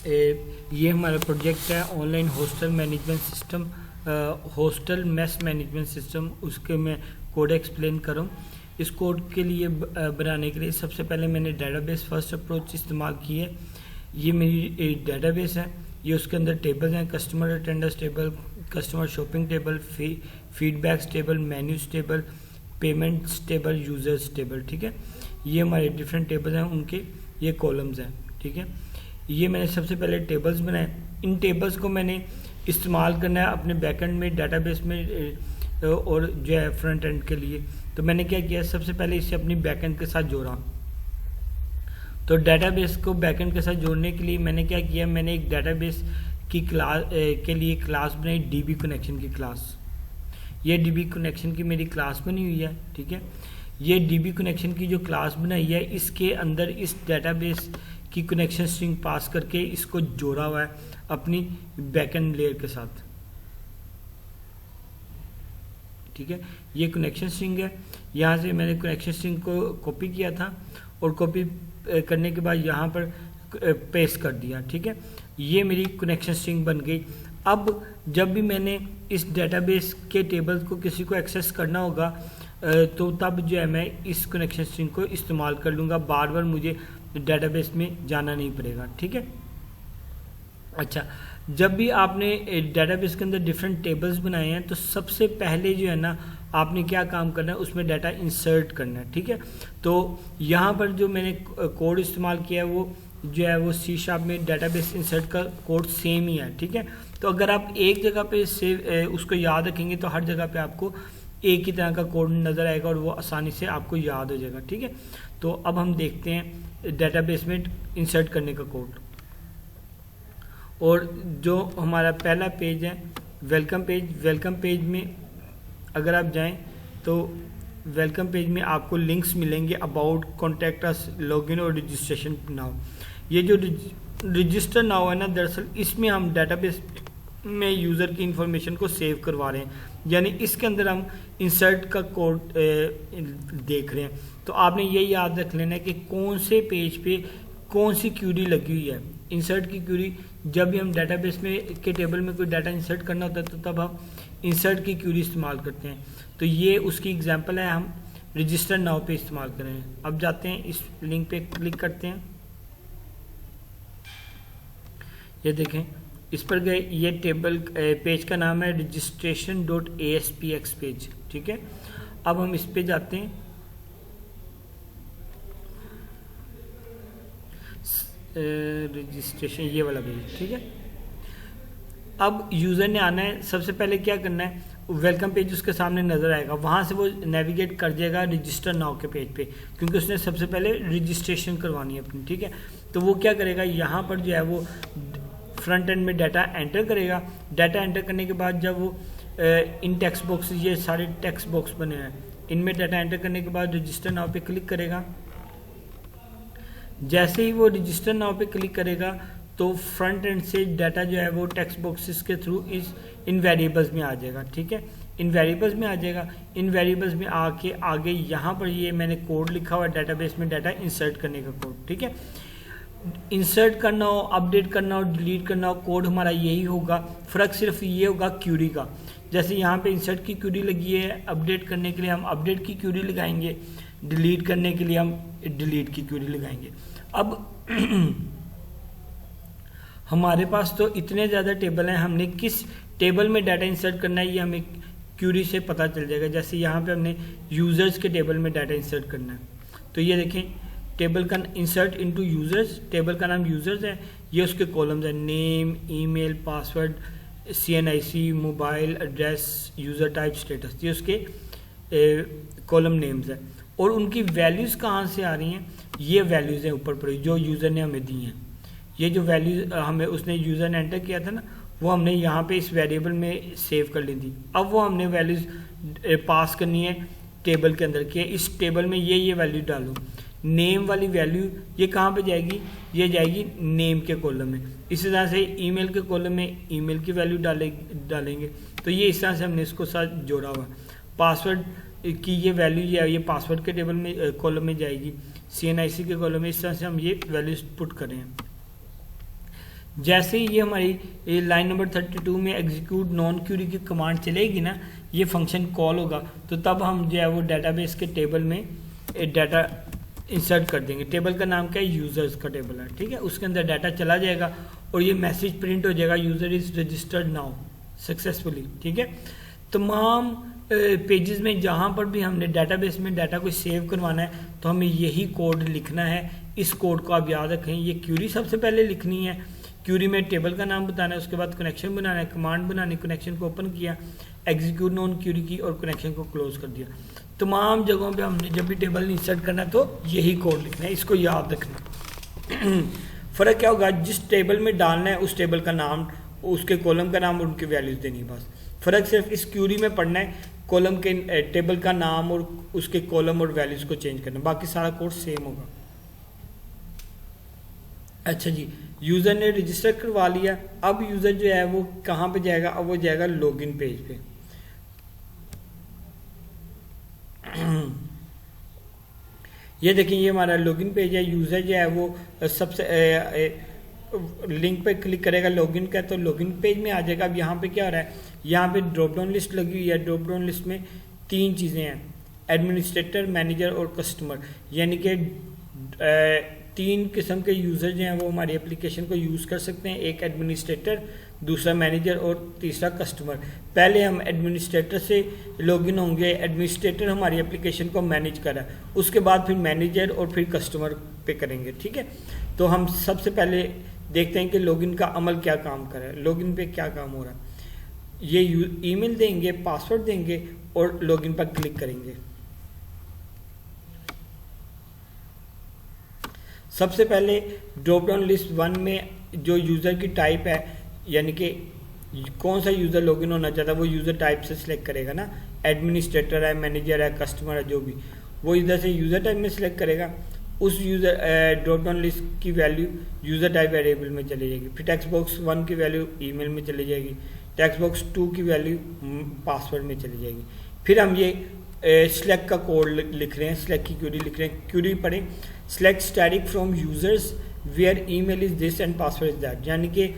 ये हमारा प्रोजेक्ट है online hostel management system, hostel mess management system. उसके मैं कोड एक्सप्लेन करूँ। इस कोड के लिए बनाने के लिए सबसे पहले मैंने डेटाबेस फर्स्ट अप्रोच इस्तेमाल की है। ये मेरी डेटाबेस है, ये उसके अंदर टेबल्स हैं, customer attendance table, customer shopping table, feedbacks table, menus table, payments table, users table. ठीक है, ये हमारे डिफरेंट टेबल्स हैं, उनके ये कॉलम्स हैं। ठीक है, ये मैंने सबसे पहले टेबल्स बनाए। इन टेबल्स को मैंने इस्तेमाल करना है अपने बैकएंड में, डेटाबेस में और जो है फ्रंट एंड के लिए। तो मैंने क्या किया, सबसे पहले इसे अपनी बैकएंड के साथ जोड़ा। तो डेटाबेस को बैकएंड के साथ जोड़ने के लिए मैंने क्या किया, मैंने एक डेटाबेस की क्लास के लिए क्लास बनाई, डीबी कनेक्शन की क्लास। ये डीबी कनेक्शन की मेरी क्लास बनी हुई है। ठीक है, ये डीबी कनेक्शन की जो क्लास बनाई है, इसके अंदर इस डेटाबेस की कनेक्शन स्ट्रिंग पास करके इसको जोड़ा हुआ है अपनी बैकएंड लेयर के साथ। ठीक है, ये कनेक्शन स्ट्रिंग है। यहाँ से मैंने कनेक्शन स्ट्रिंग को कॉपी किया था और कॉपी करने के बाद यहाँ पर पेस्ट कर दिया। ठीक है, ये मेरी कनेक्शन स्ट्रिंग बन गई। अब जब भी मैंने इस डेटाबेस के टेबल्स को किसी को एक्सेस करना होगा तो तब जो है मैं इस कनेक्शन स्ट्रिंग को इस्तेमाल कर लूँगा, बार बार मुझे डेटाबेस में जाना नहीं पड़ेगा। ठीक है, अच्छा, जब भी आपने डेटाबेस के अंदर डिफरेंट टेबल्स बनाए हैं तो सबसे पहले जो है ना आपने क्या काम करना है, उसमें डाटा इंसर्ट करना है। ठीक है, तो यहाँ पर जो मैंने कोड इस्तेमाल किया है वो जो है वो C# में डेटाबेस इंसर्ट का कोड सेम ही है। ठीक है, तो अगर आप एक जगह पे सेव उसको याद रखेंगे तो हर जगह पे आपको एक ही तरह का कोड नज़र आएगा और वो आसानी से आपको याद हो जाएगा। ठीक है, तो अब हम देखते हैं डेटाबेस में इंसर्ट करने का कोड। और जो हमारा पहला पेज है वेलकम पेज, वेलकम पेज में अगर आप जाएं तो वेलकम पेज में आपको लिंक्स मिलेंगे, अबाउट, कॉन्टैक्ट अस, लॉगिन और रजिस्ट्रेशन नाउ। ये जो रजिस्टर नाउ है ना, दरअसल इसमें हम डेटाबेस में यूज़र की इंफॉर्मेशन को सेव करवा रहे हैं, यानी इसके अंदर हम इंसर्ट का कोड देख रहे हैं। तो आपने ये याद रख लेना है कि कौन से पेज पे कौन सी क्यूरी लगी हुई है। इंसर्ट की क्यूरी जब भी हम डेटाबेस में के टेबल में कोई डाटा इंसर्ट करना होता है तो तब हम इंसर्ट की क्यूरी इस्तेमाल करते हैं। तो ये उसकी एग्जांपल है, हम रजिस्टर नाउ पे इस्तेमाल कर रहे हैं। अब जाते हैं इस लिंक पे क्लिक करते हैं, ये देखें इस पर गए, ये टेबल पेज का नाम है registration.aspx पेज। ठीक है, अब हम इस पे जाते हैं, रजिस्ट्रेशन ये वाला पेज। ठीक है, अब यूज़र ने आना है, सबसे पहले क्या करना है, वेलकम पेज उसके सामने नज़र आएगा, वहाँ से वो नेविगेट कर जाएगा रजिस्टर नाउ के पेज पे, क्योंकि उसने सबसे पहले रजिस्ट्रेशन करवानी है अपनी। ठीक है, तो वो क्या करेगा, यहाँ पर जो है वो फ्रंट एंड में डाटा एंटर करेगा। डाटा एंटर करने के बाद जब वो इन टेक्स्ट बॉक्स, ये सारे टेक्स्ट बॉक्स बने हैं, इनमें डाटा एंटर करने के बाद रजिस्टर नाउ पे क्लिक करेगा। जैसे ही वो रजिस्टर नाउ पे क्लिक करेगा तो फ्रंट एंड से डाटा जो है वो टेक्स्ट बॉक्सेस के थ्रू इस इन वेरिएबल्स में आ जाएगा। ठीक है, इन वेरिएबल्स में आ जाएगा। इन वेरिएबल्स में आके आगे यहाँ पर ये मैंने कोड लिखा हुआ है डेटाबेस में डाटा इंसर्ट करने का कोड। ठीक है, इंसर्ट करना हो, अपडेट करना हो, डिलीट करना हो, कोड हमारा यही होगा। फ़र्क सिर्फ ये होगा क्यूरी का। जैसे यहाँ पे इंसर्ट की क्यूरी लगी है, अपडेट करने के लिए हम अपडेट की क्यूरी लगाएंगे, डिलीट करने के लिए हम डिलीट की क्यूरी लगाएंगे। अब हमारे पास तो इतने ज़्यादा टेबल हैं, हमने किस टेबल में डाटा इंसर्ट करना है ये हमें क्यूरी से पता चल जाएगा। जैसे यहाँ पे हमने यूज़र्स के टेबल में डाटा इंसर्ट करना है, तो ये देखें टेबल का इंसर्ट इनटू यूज़र्स, टेबल का नाम यूज़र्स है, ये उसके कॉलम्स हैं, name, email, password, CNIC, mobile address, user type, status, ये उसके कॉलम नेम्स हैं। और उनकी वैल्यूज़ कहाँ से आ रही हैं, ये वैल्यूज़ हैं ऊपर पड़ी जो यूज़र ने हमें दी हैं। ये जो वैल्यूज़ हमें उसने यूज़र ने एंटर किया था ना, वो हमने यहाँ पे इस वेरिएबल में सेव कर ली थी। अब वो हमने वैल्यूज़ पास करनी है टेबल के अंदर के, इस टेबल में ये वैल्यू डालो। नेम वाली वैल्यू ये कहाँ पे जाएगी, ये जाएगी नेम के कॉलम में। इसी तरह से ईमेल के कॉलम में ईमेल की वैल्यू डालेंगे। तो ये इस तरह से हमने इसको साथ जोड़ा हुआ। पासवर्ड की ये वैल्यू ये पासवर्ड के टेबल में कॉलम में जाएगी, CNIC के कॉलम में। इस तरह से हम ये वैल्यूज पुट करें। जैसे ही ये हमारी लाइन नंबर 32 में एग्जीक्यूट नॉन क्यूरी की कमांड चलेगी ना, ये फंक्शन कॉल होगा, तो तब हम जो है वो डेटाबेस के टेबल में डाटा इंसर्ट कर देंगे। टेबल का नाम क्या है, यूज़र्स का टेबल है, ठीक है। उसके अंदर डाटा चला जाएगा और ये मैसेज प्रिंट हो जाएगा, user is registered now successfully, ठीक है। तमाम पेजेस में जहाँ पर भी हमने डाटाबेस में डाटा को सेव करवाना है तो हमें यही कोड लिखना है। इस कोड को आप याद रखें। ये क्यूरी सबसे पहले लिखनी है, क्यूरी में टेबल का नाम बताना है, उसके बाद कनेक्शन बनाना है, कमांड बनानी, कनेक्शन को ओपन किया, एग्जीक्यूट नॉन क्यूरी की और कनेक्शन को क्लोज कर दिया। तमाम जगहों पे हमने जब भी टेबल इंसर्ट करना है तो यही कोड लिखना है, इसको याद रखना। फ़र्क क्या होगा, जिस टेबल में डालना है उस टेबल का नाम, उसके कॉलम का नाम और उनकी वैल्यूज़ देनी है बस। फ़र्क सिर्फ इस क्यूरी में पढ़ना है, कॉलम के टेबल का नाम और उसके कॉलम और वैल्यूज़ को चेंज करना, बाकी सारा कोड सेम होगा। अच्छा जी, यूज़र ने रजिस्टर करवा लिया, अब यूज़र जो है वो कहाँ पे जाएगा, अब वो जाएगा लॉगिन पेज पे। ये देखिए ये हमारा लॉगिन पेज है। यूज़र जो है वो सबसे लिंक पे क्लिक करेगा लॉगिन का, तो लॉगिन पेज में आ जाएगा। अब यहाँ पे क्या हो रहा है, यहाँ पे ड्रॉप डाउन लिस्ट लगी हुई है। ड्रॉप डाउन लिस्ट में 3 चीज़ें हैं, एडमिनिस्ट्रेटर, मैनेजर और कस्टमर, यानी कि 3 किस्म के यूज़र जो हैं वो हमारी एप्लीकेशन को यूज़ कर सकते हैं। एक एडमिनिस्ट्रेटर, दूसरा मैनेजर और तीसरा कस्टमर। पहले हम एडमिनिस्ट्रेटर से लॉगिन होंगे, एडमिनिस्ट्रेटर हमारी एप्लीकेशन को मैनेज कर रहा है, उसके बाद फिर मैनेजर और फिर कस्टमर पे करेंगे, ठीक है। तो हम सबसे पहले देखते हैं कि लॉगिन का अमल क्या काम कर रहा है, लॉगिन पे क्या काम हो रहा है। ये ईमेल देंगे, पासवर्ड देंगे और लॉगिन पर क्लिक करेंगे। सबसे पहले ड्रॉप डाउन लिस्ट 1 में जो यूज़र की टाइप है, यानी कि कौन सा यूज़र लॉगिन होना चाहता है वो यूज़र टाइप से सिलेक्ट करेगा ना, एडमिनिस्ट्रेटर है, मैनेजर है, कस्टमर है, जो भी, वो इधर से यूज़र टाइप में सिलेक्ट करेगा। उस यूज़र ड्रॉप डाउन लिस्ट की वैल्यू यूज़र टाइप वेरिएबल में चली जाएगी। फिर टेक्स्ट बॉक्स 1 की वैल्यू ईमेल में चली जाएगी, टेक्स्ट बॉक्स 2 की वैल्यू पासवर्ड में चली जाएगी। फिर हम ये सिलेक्ट का कोड लिख रहे हैं, सिलेक्ट की क्यूरी लिख रहे हैं। क्यूरी पढ़ें, select static from users where email is this and password is that, यानी कि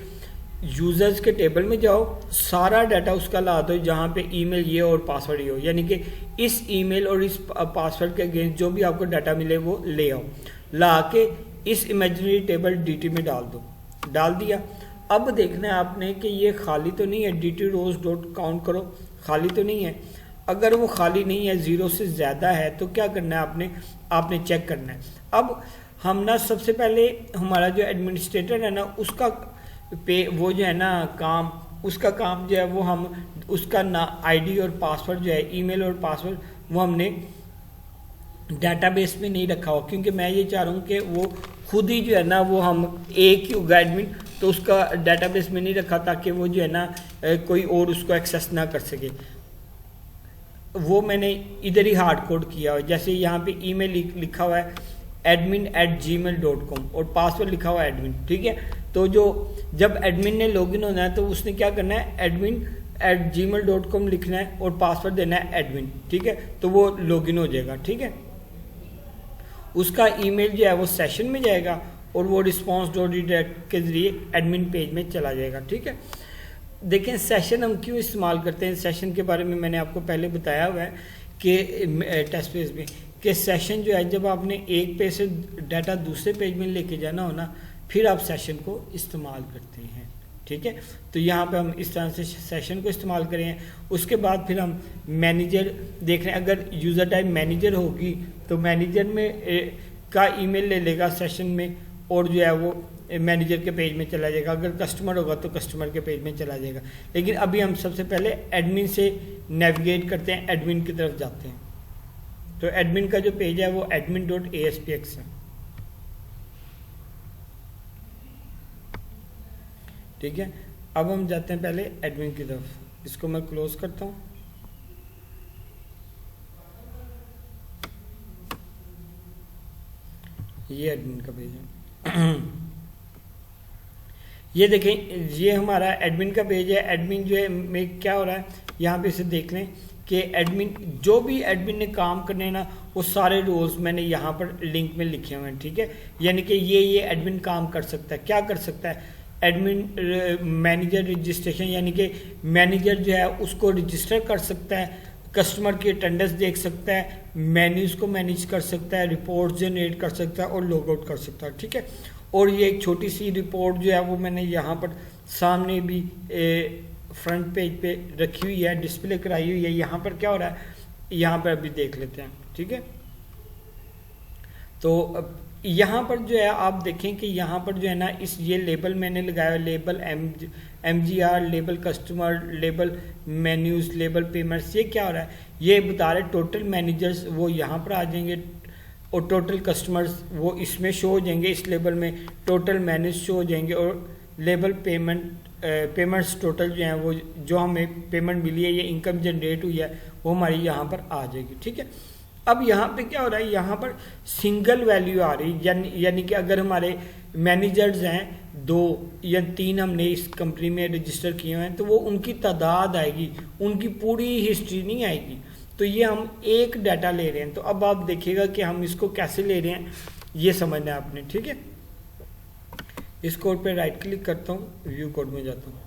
यूजर्स के टेबल में जाओ, सारा डाटा उसका ला दो जहाँ पे ईमेल ये और पासवर्ड ये हो, यानी कि इस ईमेल और इस पासवर्ड के अगेंस्ट जो भी आपको डाटा मिले वो ले आओ, ला के इस इमेजिनरी टेबल डीटी में डाल दो। डाल दिया। अब देखना है आपने कि ये खाली तो नहीं है, dt rows डॉट काउंट करो, खाली तो नहीं है। अगर वो खाली नहीं है, 0 से ज़्यादा है, तो क्या करना है आपने चेक करना है। अब हम ना सबसे पहले हमारा जो एडमिनिस्ट्रेटर है ना, उसका पे वो जो है ना काम, उसका काम जो है वो हम उसका ना आईडी और पासवर्ड जो है, ईमेल और पासवर्ड, वो हमने डाटाबेस में नहीं रखा हो, क्योंकि मैं ये चाह रहा हूँ कि वो खुद ही जो है ना वो हम एक ही होगा एडमिन, तो उसका डाटाबेस में नहीं रखा ताकि वो जो है ना कोई और उसको एक्सेस ना कर सके। वो मैंने इधर ही हार्ड कोड किया हुआ है। जैसे यहाँ पे ईमेल लिखा हुआ है admin@gmail.com और पासवर्ड लिखा हुआ है एडमिन, ठीक है। तो जब एडमिन ने लॉगिन होना है तो उसने क्या करना है, admin@gmail.com लिखना है और पासवर्ड देना है एडमिन, ठीक है। तो वो लॉगिन हो जाएगा, ठीक है। उसका ईमेल जो है वो सेशन में जाएगा और वो response.redirect के जरिए एडमिन पेज में चला जाएगा, ठीक है। देखें सेशन हम क्यों इस्तेमाल करते हैं, सेशन के बारे में मैंने आपको पहले बताया हुआ है कि टेस्ट पेज में, कि सेशन जो है जब आपने एक पेज से डाटा दूसरे पेज में लेके जाना हो ना, फिर आप सेशन को इस्तेमाल करते हैं, ठीक है। तो यहाँ पे हम इस तरह से सेशन को इस्तेमाल करें। उसके बाद फिर हम मैनेजर देख रहे हैं, अगर यूज़र टाइप मैनेजर होगी तो मैनेजर में का ईमेल ले लेगा सेशन में और जो है वो मैनेजर के पेज में चला जाएगा। अगर कस्टमर होगा तो कस्टमर के पेज में चला जाएगा। लेकिन अभी हम सबसे पहले एडमिन से नेविगेट करते हैं, एडमिन की तरफ जाते हैं। तो एडमिन का जो पेज है वो admin.aspx है, ठीक है। अब हम जाते हैं पहले एडमिन की तरफ, इसको मैं क्लोज करता हूँ। ये एडमिन का पेज है। ये देखें, ये हमारा एडमिन का पेज है। एडमिन जो है में क्या हो रहा है, यहाँ पे इसे देख लें कि एडमिन जो भी एडमिन ने काम करने ना, वो सारे रोल्स मैंने यहाँ पर लिंक में लिखे हुए हैं, ठीक है। यानी कि ये एडमिन काम कर सकता है। क्या कर सकता है, एडमिन मैनेजर रजिस्ट्रेशन, यानी कि मैनेजर जो है उसको रजिस्टर कर सकता है, कस्टमर की अटेंडेंस देख सकता है, मेन्यूज़ को मैनेज कर सकता है, रिपोर्ट जनरेट कर सकता है और लॉग आउट कर सकता है। ठीक है, और ये एक छोटी सी रिपोर्ट जो है वो मैंने यहाँ पर सामने भी फ्रंट पेज पे रखी हुई है, डिस्प्ले कराई हुई है। यहाँ पर क्या हो रहा है, यहाँ पर अभी देख लेते हैं। ठीक है, तो यहाँ पर जो है आप देखें कि यहाँ पर जो है ना, इस ये लेबल मैंने लगाया, label MGR, label customer, label menus, label payments. ये क्या हो रहा है, ये बता रहे टोटल मैनेजर्स वो यहाँ पर आ जाएंगे और टोटल कस्टमर्स वो इसमें शो हो जाएंगे, इस लेबल में टोटल मैनेज शो हो जाएंगे, और लेबल पेमेंट्स टोटल जो है वो जो हमें पेमेंट मिली है, ये इनकम जनरेट हुई है, वो हमारी यहाँ पर आ जाएगी। ठीक है, अब यहाँ पे क्या हो रहा है, यहाँ पर सिंगल वैल्यू आ रही, यानी कि अगर हमारे मैनेजर्स हैं 2 या 3 हमने इस कंपनी में रजिस्टर किए हुए हैं, तो वो उनकी तादाद आएगी, उनकी पूरी हिस्ट्री नहीं आएगी। तो ये हम एक डाटा ले रहे हैं। तो अब आप देखिएगा कि हम इसको कैसे ले रहे हैं, ये समझना है आपने। ठीक है, इस कोड पे राइट क्लिक करता हूँ, व्यू कोड में जाता हूँ।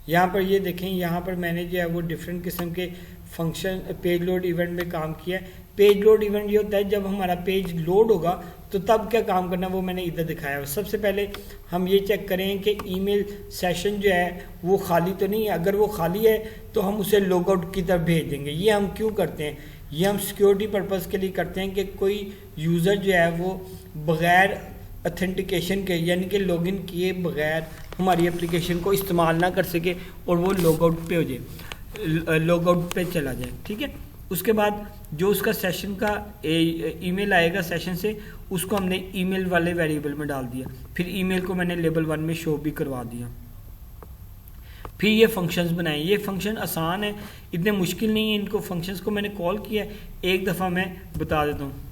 यहाँ पर ये देखें, यहाँ पर मैंने जो है वो डिफरेंट किस्म के फंक्शन पेज लोड इवेंट में काम किया है। पेज लोड इवेंट ये होता है जब हमारा पेज लोड होगा तो तब क्या काम करना, वो मैंने इधर दिखाया है। सबसे पहले हम ये चेक करें कि ईमेल सेशन जो है वो खाली तो नहीं है। अगर वो खाली है तो हम उसे लॉग आउट की तरफ भेज देंगे। ये हम क्यों करते हैं, ये हम सिक्योरिटी पर्पज़ के लिए करते हैं कि कोई यूज़र जो है वो बग़ैर ऑथेंटिकेशन के, यानी कि लॉगिन किए बगैर हमारी एप्लीकेशन को इस्तेमाल ना कर सके और वो लॉग आउट पे हो जाए, लॉग आउट पे चला जाए। ठीक है, उसके बाद जो उसका सेशन का ईमेल आएगा सेशन से, उसको हमने ईमेल वाले वेरिएबल में डाल दिया। फिर ईमेल को मैंने लेबल 1 में शो भी करवा दिया। फिर ये फंक्शंस बनाए। ये फंक्शन आसान है, इतने मुश्किल नहीं है। इनको फंक्शंस को मैंने कॉल किया, एक दफ़ा मैं बता देता हूँ।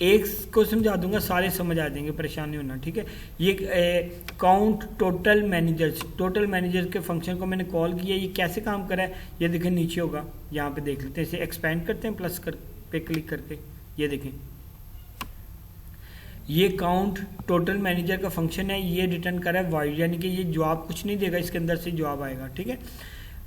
एक को समझा दूंगा, सारे समझ आ जाएंगे, परेशान नहीं होना। ठीक है, ये काउंट टोटल मैनेजर्स के फंक्शन को मैंने कॉल किया। ये कैसे काम कर रहा है, ये देखें नीचे होगा, यहाँ पे देख लेते हैं। इसे एक्सपेंड करते हैं प्लस पे क्लिक करके, ये देखें, ये काउंट टोटल मैनेजर का फंक्शन है। ये रिटर्न कर रहा है वाइड, यानी कि ये जवाब कुछ नहीं देगा, इसके अंदर से जवाब आएगा। ठीक है,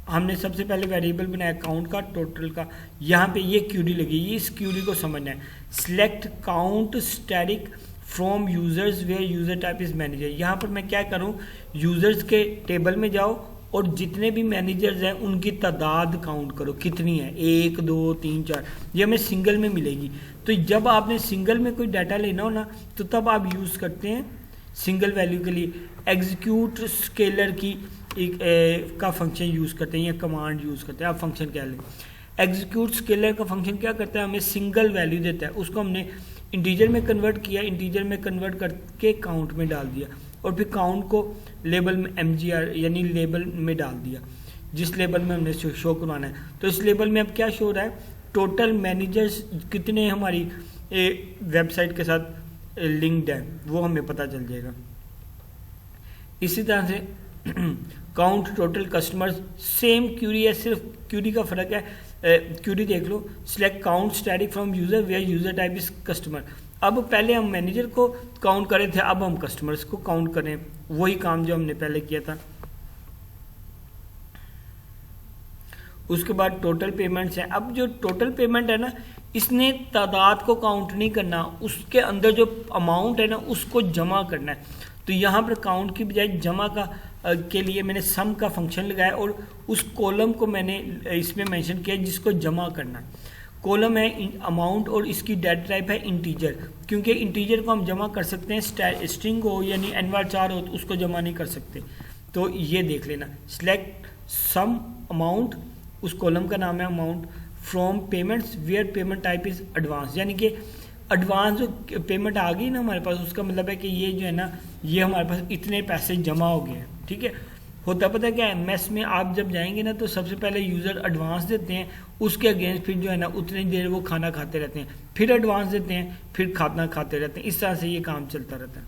हमने सबसे पहले वेरिएबल बनाया काउंट का, टोटल का। यहाँ पे ये क्यूरी लगी, ये इस क्यूरी को समझना है। Select count static from users where user type is manager. यहाँ पर मैं क्या करूँ, यूजर्स के टेबल में जाओ और जितने भी मैनेजर्स हैं उनकी तादाद काउंट करो, कितनी है, 1 2 3 4। ये हमें सिंगल में मिलेगी। तो जब आपने सिंगल में कोई डाटा लेना हो ना, तो तब आप यूज़ करते हैं सिंगल वैल्यू के लिए एग्जीक्यूट स्केलर की का फंक्शन यूज़ करते हैं, या कमांड यूज़ करते हैं। आप फंक्शन क्या लें, एग्जीक्यूट स्केलर का फंक्शन क्या करता है, हमें सिंगल वैल्यू देता है, उसको हमने इंटीजर में कन्वर्ट किया, इंटीजर में कन्वर्ट करके काउंट में डाल दिया, और फिर काउंट को लेबल में MGR यानी लेबल में डाल दिया, जिस लेबल में हमने शो करवाना है। तो इस लेबल में अब क्या शो हो रहा है, टोटल मैनेजर्स कितने हमारी वेबसाइट के साथ लिंक्ड है, वो हमें पता चल जाएगा। इसी तरह से count total customers, same query है, सिर्फ क्यूरी का फर्क है। क्यूरी देख लो, select count static from user where user type is customer. अब पहले हम मैनेजर को काउंट कर रहे थे, अब हम कस्टमर्स को काउंट करें, वही काम जो हमने पहले किया था। उसके बाद टोटल पेमेंट्स है। अब जो टोटल पेमेंट है ना, इसने तादाद को काउंट नहीं करना, उसके अंदर जो अमाउंट है ना उसको जमा करना है। तो यहाँ पर काउंट की बजाय जमा का के लिए मैंने सम का फंक्शन लगाया, और उस कॉलम को मैंने इसमें मेंशन किया जिसको जमा करना है। कॉलम है अमाउंट और इसकी डेटा टाइप है इंटीजर, क्योंकि इंटीजर को हम जमा कर सकते हैं, स्ट्रिंग हो यानी NVAR4 हो तो उसको जमा नहीं कर सकते। तो ये देख लेना, सिलेक्ट सम अमाउंट, उस कॉलम का नाम है amount, from payments where payment type is advance, यानी कि एडवांस जो पेमेंट आ गई ना हमारे पास, उसका मतलब है कि ये जो है ना, ये हमारे पास इतने पैसे जमा हो गए हैं। ठीक है, होता पता क्या है, मेस में आप जब जाएंगे ना तो सबसे पहले यूज़र एडवांस देते हैं, उसके अगेंस्ट फिर जो है ना उतनी देर वो खाना खाते रहते हैं, फिर एडवांस देते हैं, फिर खाना खाते रहते हैं। इस तरह से ये काम चलता रहता है।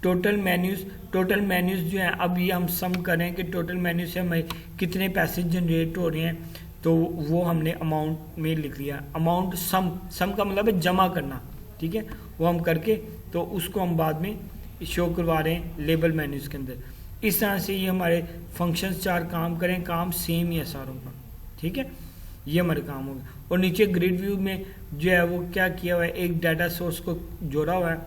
टोटल मेन्यूज़ जो है, अब ये हम सम करें कि टोटल मेन्यू से हमें कितने पैसे जनरेट हो रहे हैं, तो वो हमने अमाउंट में लिख लिया। अमाउंट सम का मतलब है जमा करना, ठीक है, वो हम करके तो उसको हम बाद में शो करवा रहे हैं लेबल मेन्यूज़ के अंदर। इस तरह से ये हमारे फंक्शंस 4 काम करें, काम सेम ही है सारों का, ठीक है, ये हमारे काम हो गए। और नीचे ग्रिड व्यू में जो है वो क्या किया हुआ है, एक डाटा सोर्स को जोड़ा हुआ है,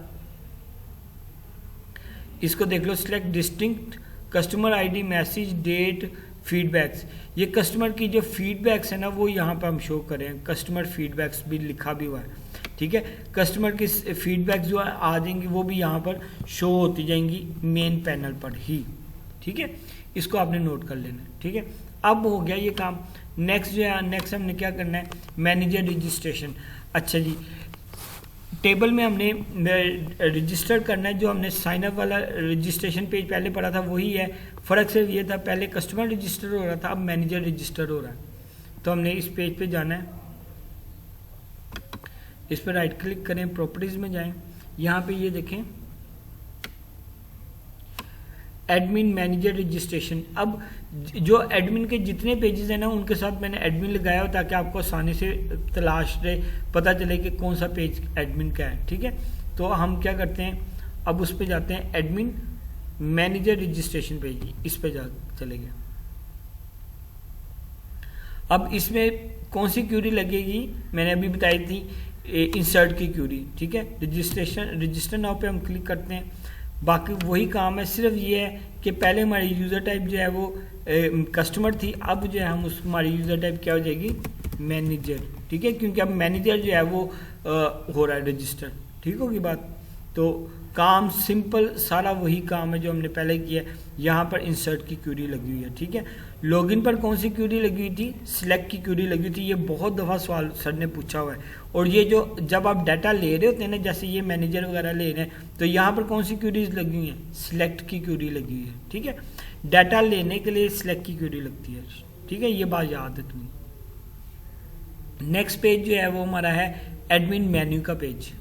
इसको देख लो, select distinct customer ID message date feedbacks. ये कस्टमर की जो फीडबैक्स है ना वो यहाँ पर हम शो करें, कस्टमर फीडबैक्स भी लिखा भी हुआ है, ठीक है। कस्टमर की फीडबैक्स जो आ जाएंगी वो भी यहाँ पर शो होती जाएंगी मेन पैनल पर ही, ठीक है, इसको आपने नोट कर लेना है, ठीक है। अब हो गया ये काम। नेक्स्ट जो है, नेक्स्ट हमने क्या करना है, मैनेजर रजिस्ट्रेशन। अच्छा जी, टेबल में हमने रजिस्टर करना है, जो हमने साइन अप वाला रजिस्ट्रेशन पेज पहले पढ़ा था वही है, फ़र्क सिर्फ ये था, पहले कस्टमर रजिस्टर हो रहा था, अब मैनेजर रजिस्टर हो रहा है। तो हमने इस पेज पे जाना है, इस पर राइट क्लिक करें, प्रॉपर्टीज में जाएं, यहाँ पे ये देखें एडमिन मैनेजर रजिस्ट्रेशन। अब जो एडमिन के जितने पेजेस हैं ना उनके साथ मैंने एडमिन लगाया हो ताकि आपको आसानी से तलाश रहे, पता चले कि कौन सा पेज एडमिन का है, ठीक है। तो हम क्या करते हैं, अब उस पे जाते हैं एडमिन मैनेजर रजिस्ट्रेशन पेज, इस पे जा चले गए। अब इसमें कौन सी क्यूरी लगेगी, मैंने अभी बताई थी, इंसर्ट की क्यूरी, ठीक है। रजिस्टर नाउ पे हम क्लिक करते हैं, बाकी वही काम है, सिर्फ ये है कि पहले हमारी यूज़र टाइप जो है वो कस्टमर थी, अब जो है हम उस हमारी यूज़र टाइप क्या हो जाएगी, मैनेजर, ठीक है, क्योंकि अब मैनेजर जो है वो हो रहा है रजिस्टर, ठीक होगी बात। तो काम सिंपल सारा वही काम है जो हमने पहले किया। यहाँ पर इंसर्ट की क्यूरी लगी हुई है, ठीक है। लॉगिन पर कौन सी क्यूरी लगी हुई थी, सिलेक्ट की क्यूरी लगी हुई थी। ये बहुत दफ़ा सवाल सर ने पूछा हुआ है। और ये जो जब आप डाटा ले रहे होते हैं ना, जैसे ये मैनेजर वगैरह ले रहे हैं, तो यहाँ पर कौन सी क्यूरीज लगी हुई हैं, सिलेक्ट की क्यूरी लगी हुई है, ठीक है। डाटा लेने के लिए सिलेक्ट की क्यूरी लगती है, ठीक है, ये बात याद है तुम्हें। नेक्स्ट पेज जो है वो हमारा है एडमिन मेन्यू का पेज,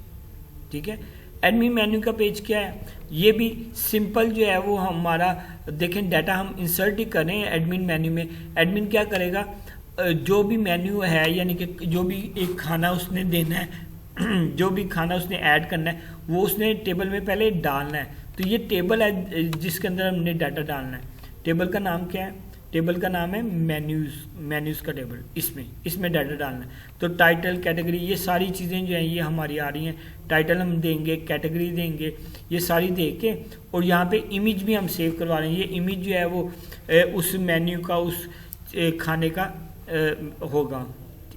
ठीक है। एडमिन मेन्यू का पेज क्या है, ये भी सिंपल जो है वो हमारा, देखें डाटा हम इंसर्ट ही करें एडमिन मेन्यू में। एडमिन क्या करेगा, जो भी मेन्यू है यानी कि जो भी एक खाना उसने देना है जो भी खाना उसने ऐड करना है वो उसने टेबल में पहले डालना है। तो ये टेबल है जिसके अंदर हमने डाटा डालना है। टेबल का नाम क्या है, टेबल का नाम है मेन्यूज़ का टेबल, इसमें डाटा डालना है। तो टाइटल, कैटेगरी, ये सारी चीज़ें जो हैं ये हमारी आ रही हैं। टाइटल हम देंगे, कैटेगरी देंगे, ये सारी दे के, और यहाँ पे इमेज भी हम सेव करवा रहे हैं। ये इमेज जो है वो उस मेन्यू का, उस खाने का होगा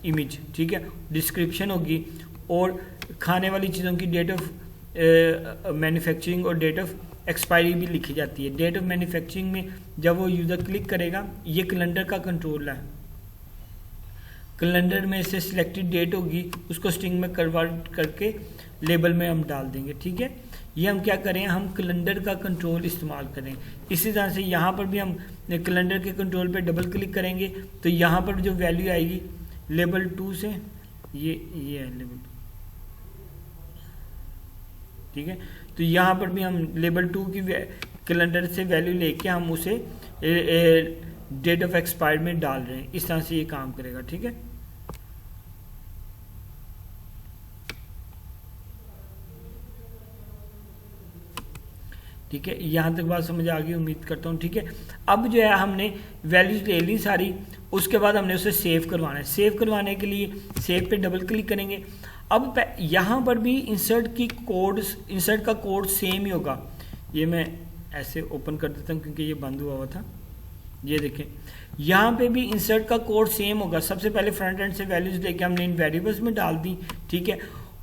इमेज, ठीक है। डिस्क्रिप्शन होगी और खाने वाली चीज़ों की डेट ऑफ मैन्युफैक्चरिंग और डेट ऑफ एक्सपायरी भी लिखी जाती है। डेट ऑफ मैन्युफैक्चरिंग में जब वो यूज़र क्लिक करेगा, ये कैलेंडर का कंट्रोल है, कैलेंडर में से सिलेक्टेड डेट होगी, उसको स्ट्रिंग में कन्वर्ट करके लेबल में हम डाल देंगे, ठीक है। ये हम क्या करें, हम कैलेंडर का कंट्रोल इस्तेमाल करें। इसी तरह से यहाँ पर भी हम कैलेंडर के कंट्रोल पे डबल क्लिक करेंगे तो यहाँ पर जो वैल्यू आएगी लेबल 2 से, ये है लेबल 2, ठीक है। तो यहाँ पर भी हम लेबल 2 की कैलेंडर से वैल्यू लेके हम उसे डेट ऑफ एक्सपायर में डाल रहे हैं। इस तरह से ये काम करेगा, ठीक है। ठीक है, यहाँ तक बात समझ आ गई उम्मीद करता हूँ, ठीक है। अब जो है हमने वैल्यूज ले ली सारी, उसके बाद हमने उसे सेव करवाना है। सेव करवाने के लिए सेव पे डबल क्लिक करेंगे। अब यहाँ पर भी इंसर्ट का कोड सेम ही होगा। ये मैं ऐसे ओपन कर देता हूँ क्योंकि ये बंद हुआ था। ये देखें, यहाँ पे भी इंसर्ट का कोड सेम होगा। सबसे पहले फ्रंट एंड से वैल्यूज लेके हमने इन वेरिएबल्स में डाल दी, ठीक है।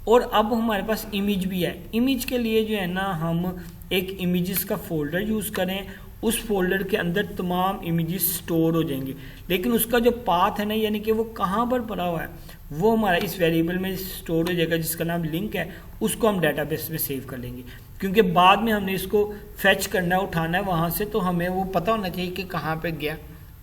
और अब हमारे पास इमेज भी है। इमेज के लिए जो है ना, हम एक इमेजेस का फोल्डर यूज़ करें, उस फोल्डर के अंदर तमाम इमेजेस स्टोर हो जाएंगे। लेकिन उसका जो पाथ है ना, यानी कि वो कहाँ पर पड़ा हुआ है, वो हमारा इस वेरिएबल में स्टोर हो जाएगा जिसका नाम लिंक है। उसको हम डाटाबेस में सेव कर लेंगे, क्योंकि बाद में हमने इसको फेच करना है, उठाना है वहाँ से, तो हमें वो पता होना चाहिए कि कहाँ पे गया,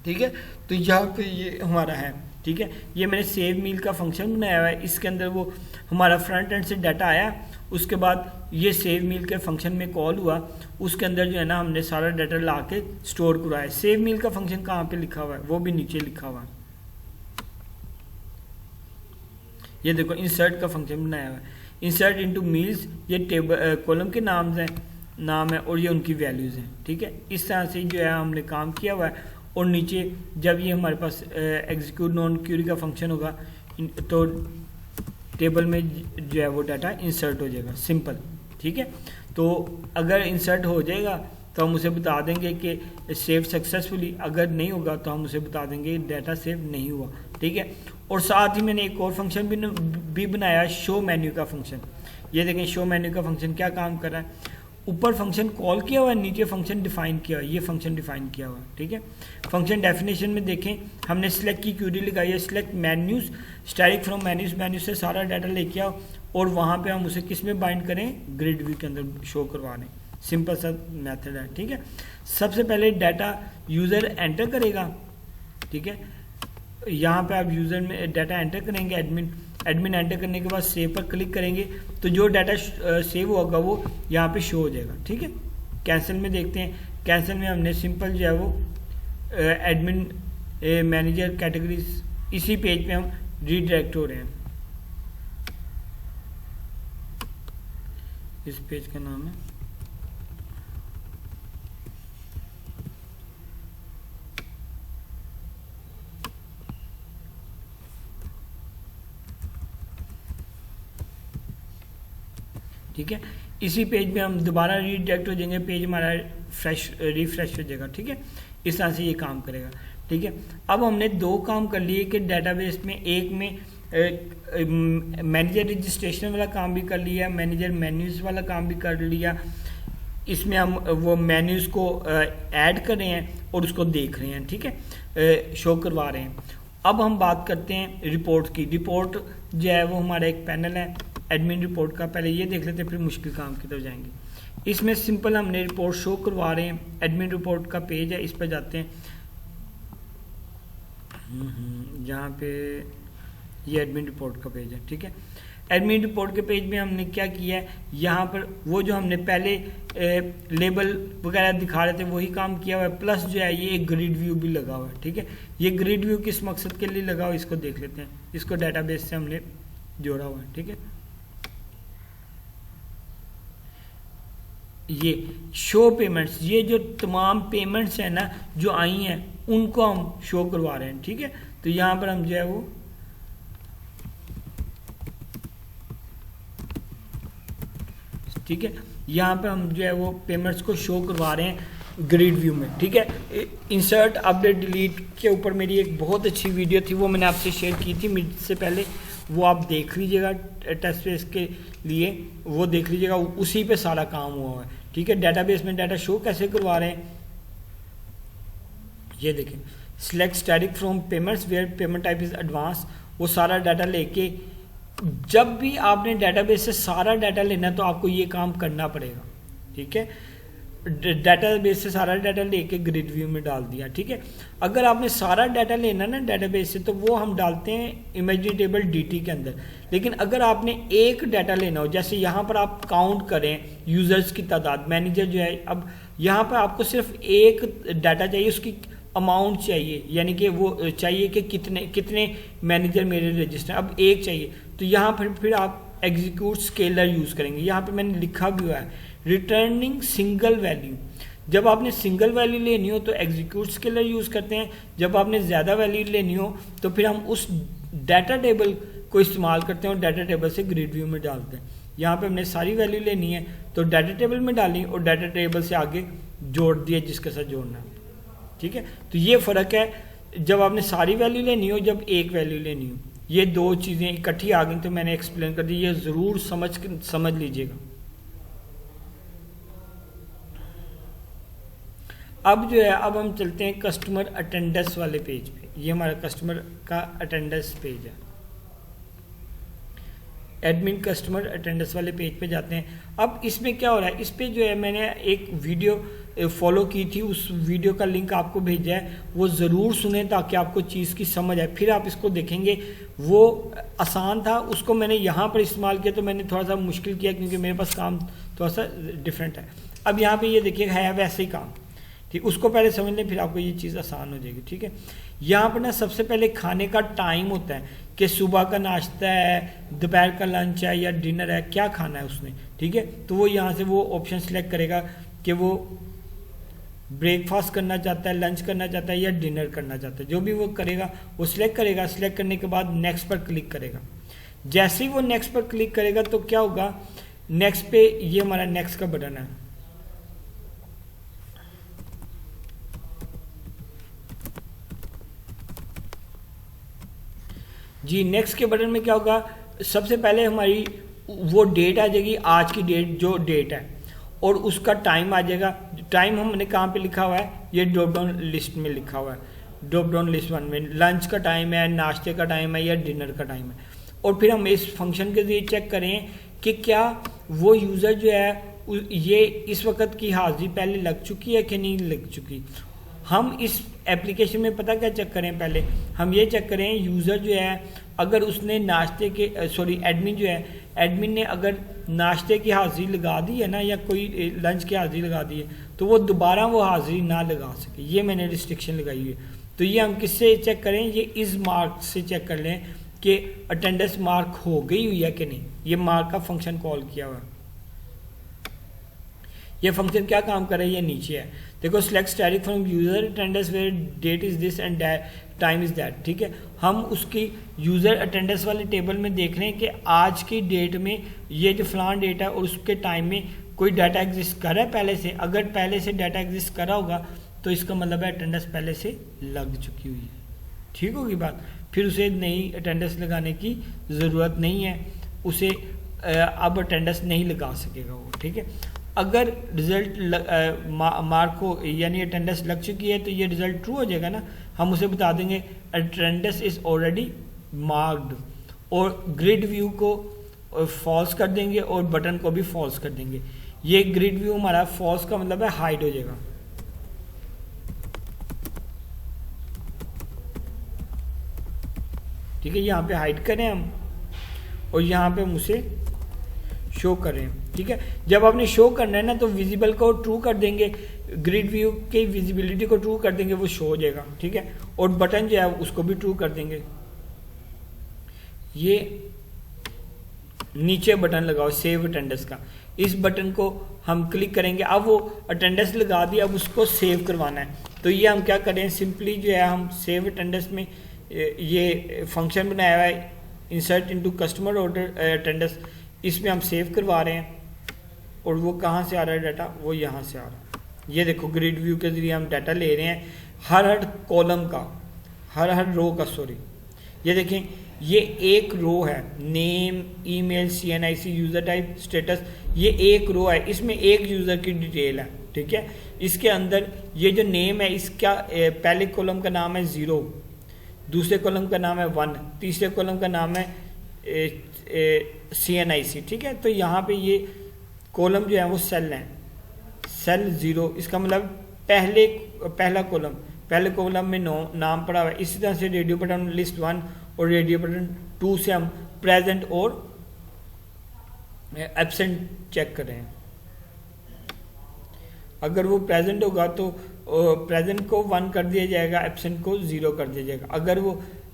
ठीक है। तो यहाँ पे ये हमारा है, ठीक है। ये मैंने सेव मील का फंक्शन बनाया हुआ है, इसके अंदर वो हमारा फ्रंट एंड से डाटा आया, उसके बाद ये सेव मील के फंक्शन में कॉल हुआ, उसके अंदर जो है ना हमने सारा डाटा ला के स्टोर करवाया। सेव मील का फंक्शन कहाँ पे लिखा हुआ है, वो भी नीचे लिखा हुआ है। ये देखो इंसर्ट का फंक्शन बनाया हुआ है, इंसर्ट इनटू मील्स, ये टेबल कॉलम के नाम है और ये उनकी वैल्यूज़ हैं, ठीक है। इस तरह से जो है हमने काम किया हुआ है। और नीचे जब ये हमारे पास एग्जीक्यूट नॉन क्यूरी का फंक्शन होगा तो टेबल में जो है वो डाटा इंसर्ट हो जाएगा, सिंपल, ठीक है। तो अगर इंसर्ट हो जाएगा तो हम उसे बता देंगे कि सेव सक्सेसफुली, अगर नहीं होगा तो हम उसे बता देंगे डाटा सेव नहीं हुआ, ठीक है। और साथ ही मैंने एक और फंक्शन भी बनाया, शो मेन्यू का फंक्शन। ये देखें शो मेन्यू का फंक्शन क्या काम कर रहा है, ऊपर फंक्शन कॉल किया हुआ है, नीचे फंक्शन डिफाइन किया हुआ है, ये फंक्शन डिफाइन किया हुआ है, ठीक है। फंक्शन डेफिनेशन में देखें हमने सिलेक्ट की क्यूरी लगाई है, select menus static from menus, menu से सारा डाटा लेके आओ और वहाँ पे हम उसे किस में बाइंड करें, ग्रिड व्यू के अंदर शो करवा दें। सिंपल सा मेथड है, ठीक है। सबसे पहले डाटा यूज़र एंटर करेगा, ठीक है। यहाँ पे आप यूज़र में डाटा एंटर करेंगे, एडमिन एंटर करने के बाद सेव पर क्लिक करेंगे तो जो डाटा सेव होगा वो यहाँ पे शो हो जाएगा, ठीक है। कैंसिल में देखते हैं, कैंसिल में हमने सिंपल जो है वो एडमिन मैनेजर कैटेगरीज, इसी पेज पे हम रीडायरेक्ट हो रहे हैं। इस पेज का नाम है ठीक है। इसी पेज में हम दोबारा रीडायरेक्ट हो जाएंगे, पेज हमारा रिफ्रेश हो जाएगा, ठीक है। इस तरह से ये काम करेगा, ठीक है। अब हमने दो काम कर लिए कि डेटाबेस में, एक में मैनेजर रजिस्ट्रेशन वाला काम भी कर लिया, मैनेजर मेन्यूज़ वाला काम भी कर लिया। इसमें हम वो मेन्यूज़ को ऐड कर रहे हैं और उसको देख रहे हैं, ठीक है, शो करवा रहे हैं। अब हम बात करते हैं रिपोर्ट की। रिपोर्ट जो है वो हमारा एक पैनल है एडमिन रिपोर्ट का, पहले ये देख लेते हैं फिर मुश्किल काम की तरफ जाएंगे। इसमें सिंपल हमने रिपोर्ट शो करवा रहे हैं, एडमिन रिपोर्ट का पेज है, इस पर जाते हैं, जहाँ पे ये एडमिन रिपोर्ट का पेज है, ठीक है। एडमिन रिपोर्ट के पेज में हमने क्या किया है, यहाँ पर वो जो हमने पहले लेबल वगैरह दिखा रहे थे वही काम किया हुआ है, प्लस जो है ये एक ग्रिड व्यू भी लगा हुआ है, ठीक है। ये ग्रिड व्यू किस मकसद के लिए लगा हुआ है इसको देख लेते हैं, इसको डाटाबेस से हमने जोड़ा हुआ है, ठीक है। ये शो पेमेंट्स, ये जो तमाम पेमेंट्स हैं ना जो आई हैं उनको हम शो करवा रहे हैं, ठीक है। तो यहाँ पर हम जो है वो ठीक है, यहाँ पर हम जो है वो पेमेंट्स को शो करवा रहे हैं ग्रिड व्यू में, ठीक है। इंसर्ट अपडेट डिलीट के ऊपर मेरी एक बहुत अच्छी वीडियो थी, वो मैंने आपसे शेयर की थी मुझसे पहले, वो आप देख लीजिएगा टेस्ट फेस के लिए, वो देख लीजिएगा, उसी पे सारा काम हुआ है, ठीक है। डेटाबेस में डाटा शो कैसे करवा रहे हैं, ये देखें, select static from payments where payment type is advance, वो सारा डाटा लेके, जब भी आपने डेटाबेस से सारा डाटा लेना तो आपको ये काम करना पड़ेगा, ठीक है। डेटाबेस से सारा डाटा लेके ग्रिड व्यू में डाल दिया, ठीक है। अगर आपने सारा डाटा लेना ना डेटाबेस से तो वो हम डालते हैं इमेजिन टेबल डीटी के अंदर, लेकिन अगर आपने एक डाटा लेना हो, जैसे यहाँ पर आप काउंट करें यूजर्स की तादाद, मैनेजर जो है, अब यहाँ पर आपको सिर्फ एक डाटा चाहिए, उसकी अमाउंट चाहिए, यानी कि वो चाहिए कि कितने मैनेजर मेरे रजिस्टर, अब एक चाहिए, तो यहाँ पर फिर आप एग्जीक्यूट स्केलर यूज़ करेंगे। यहाँ पे मैंने लिखा भी हुआ है रिटर्निंग सिंगल वैल्यू, जब आपने सिंगल वैल्यू लेनी हो तो एग्जीक्यूट स्केलर यूज़ करते हैं, जब आपने ज़्यादा वैल्यू लेनी हो तो फिर हम उस डाटा टेबल को इस्तेमाल करते हैं और डाटा टेबल से ग्रिड व्यू में डालते हैं। यहाँ पे हमने सारी वैल्यू लेनी है तो डाटा टेबल में डाली और डाटा टेबल से आगे जोड़ दिया जिसके साथ जोड़ना है, ठीक है। तो ये फ़र्क है जब आपने सारी वैल्यू लेनी हो, जब एक वैल्यू लेनी हो, ये दो चीज़ें इकट्ठी आ गई तो मैंने एक्सप्लेन कर दी, ये ज़रूर समझ लीजिएगा। अब जो है, अब हम चलते हैं कस्टमर अटेंडेंस वाले पेज पे। ये हमारा कस्टमर का अटेंडेंस पेज है। एडमिन कस्टमर अटेंडेंस वाले पेज पे जाते हैं। अब इसमें क्या हो रहा है, इस पे जो है मैंने एक वीडियो फॉलो की थी, उस वीडियो का लिंक आपको भेजा है, वो ज़रूर सुने ताकि आपको चीज़ की समझ आए, फिर आप इसको देखेंगे। वो आसान था, उसको मैंने यहाँ पर इस्तेमाल किया तो मैंने थोड़ा सा मुश्किल किया क्योंकि मेरे पास काम थोड़ा सा डिफरेंट है। अब यहाँ पे ये देखिए है वैसे ही काम, ठीक, उसको पहले समझ लें फिर आपको ये चीज़ आसान हो जाएगी। ठीक है, यहाँ पर ना सबसे पहले खाने का टाइम होता है कि सुबह का नाश्ता है, दोपहर का लंच है या डिनर है, क्या खाना है उसने। ठीक है, तो वो यहाँ से वो ऑप्शन सेलेक्ट करेगा कि वो ब्रेकफास्ट करना चाहता है, लंच करना चाहता है या डिनर करना चाहता है, जो भी वो करेगा वो सिलेक्ट करेगा। सिलेक्ट करने के बाद नेक्स्ट पर क्लिक करेगा। जैसे ही वो नेक्स्ट पर क्लिक करेगा तो क्या होगा, नेक्स्ट पे ये हमारा नेक्स्ट का बटन है। जी, नेक्स्ट के बटन में क्या होगा, सबसे पहले हमारी वो डेट आ जाएगी, आज की डेट जो डेट है, और उसका टाइम आ जाएगा। टाइम हमने कहाँ पे लिखा हुआ है, ये ड्रॉप डाउन लिस्ट में लिखा हुआ है, ड्रॉप डाउन लिस्ट 1 में लंच का टाइम है, नाश्ते का टाइम है या डिनर का टाइम है। और फिर हम इस फंक्शन के जरिए चेक करें कि क्या वो यूज़र जो है ये इस वक्त की हाजिरी पहले लग चुकी है कि नहीं लग चुकी। हम इस एप्लीकेशन में पता क्या चेक करें, पहले हम ये चेक करें यूज़र जो है अगर उसने नाश्ते के एडमिन जो है, एडमिन ने अगर नाश्ते की हाज़िरी लगा दी है ना या कोई लंच की हाज़िरी लगा दी है तो वो दोबारा वो हाज़िरी ना लगा सके, ये मैंने रिस्ट्रिक्शन लगाई हुई है। तो ये हम किससे चेक करें, ये इस मार्क से चेक कर लें कि अटेंडेंस मार्क हो गई हुई है कि नहीं। ये मार्क का फंक्शन कॉल किया हुआ है। ये फंक्शन क्या काम कर रहा है, ये नीचे है देखो, select static from user attendance where date is this and time is that. ठीक है, हम उसकी यूज़र अटेंडेंस वाले टेबल में देख रहे हैं कि आज की डेट में ये जो फलान डेट है और उसके टाइम में कोई डाटा एग्जिस्ट कर रहा है पहले से। अगर पहले से डाटा एग्जिस्ट कर रहा होगा तो इसका मतलब है अटेंडेंस पहले से लग चुकी हुई है। ठीक होगी बात, फिर उसे नई अटेंडेंस लगाने की ज़रूरत नहीं है, उसे अब अटेंडेंस नहीं लगा सकेगा वो। ठीक है, अगर रिजल्ट मार्क हो यानी अटेंडेंस लग चुकी है तो ये रिजल्ट ट्रू हो जाएगा ना, हम उसे बता देंगे अटेंडेंस इज ऑलरेडी मार्क्ड, और ग्रिड व्यू को फॉल्स कर देंगे और बटन को भी फॉल्स कर देंगे। ये ग्रिड व्यू हमारा फॉल्स का मतलब है हाइड हो जाएगा। ठीक है, यहाँ पे हाइड करें हम और यहाँ पे हम उसे शो करें। ठीक है, जब आपने शो करना है ना तो विजिबल को ट्रू कर देंगे, ग्रिड व्यू की विजिबिलिटी को ट्रू कर देंगे, वो शो हो जाएगा। ठीक है, और बटन जो है उसको भी ट्रू कर देंगे। ये नीचे बटन लगाओ सेव अटेंडेंस का, इस बटन को हम क्लिक करेंगे। अब वो अटेंडेंस लगा दी, अब उसको सेव करवाना है तो ये हम क्या करें, सिंपली जो है हम सेव अटेंडेंस में ये फंक्शन बनाया हुआ है insert into customer order attendance, इसमें हम सेव करवा रहे हैं और वो कहाँ से आ रहा है डाटा, वो यहाँ से आ रहा है। ये देखो ग्रिड व्यू के जरिए हम डाटा ले रहे हैं हर कॉलम का, हर रो का, सॉरी ये देखें ये एक रो है, name, email, CNIC, user type, status, ये एक रो है, इसमें एक यूज़र की डिटेल है। ठीक है, इसके अंदर ये जो नेम है इसका पहले कॉलम का नाम है 0, दूसरे कॉलम का नाम है 1, तीसरे कॉलम का नाम है CNIC। ठीक है, तो यहाँ पे ये कॉलम जो है वो सेल है, सेल 0, इसका मतलब पहला कॉलम, पहले कॉलम में नाम पड़ा हुआ है। इसी तरह से रेडियो बटन लिस्ट 1 और रेडियो बटन 2 से हम प्रेजेंट और एब्सेंट चेक कर रहे हैं। अगर वो प्रेजेंट होगा तो प्रेजेंट को 1 कर दिया जाएगा, एब्सेंट को 0 कर दिया जाएगा। अगर वो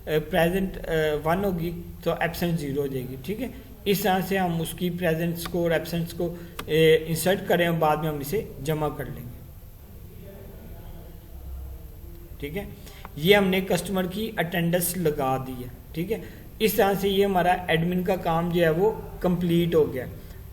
प्रेजेंट 1 होगी तो एब्सेंट 0 हो जाएगी। ठीक है, इस तरह से हम उसकी प्रेजेंट्स को और एब्सेंट्स को इंसर्ट करें और बाद में हम इसे जमा कर लेंगे। ठीक है, ये हमने कस्टमर की अटेंडेंस लगा दी है। ठीक है, इस तरह से ये हमारा एडमिन का काम जो है वो कंप्लीट हो गया।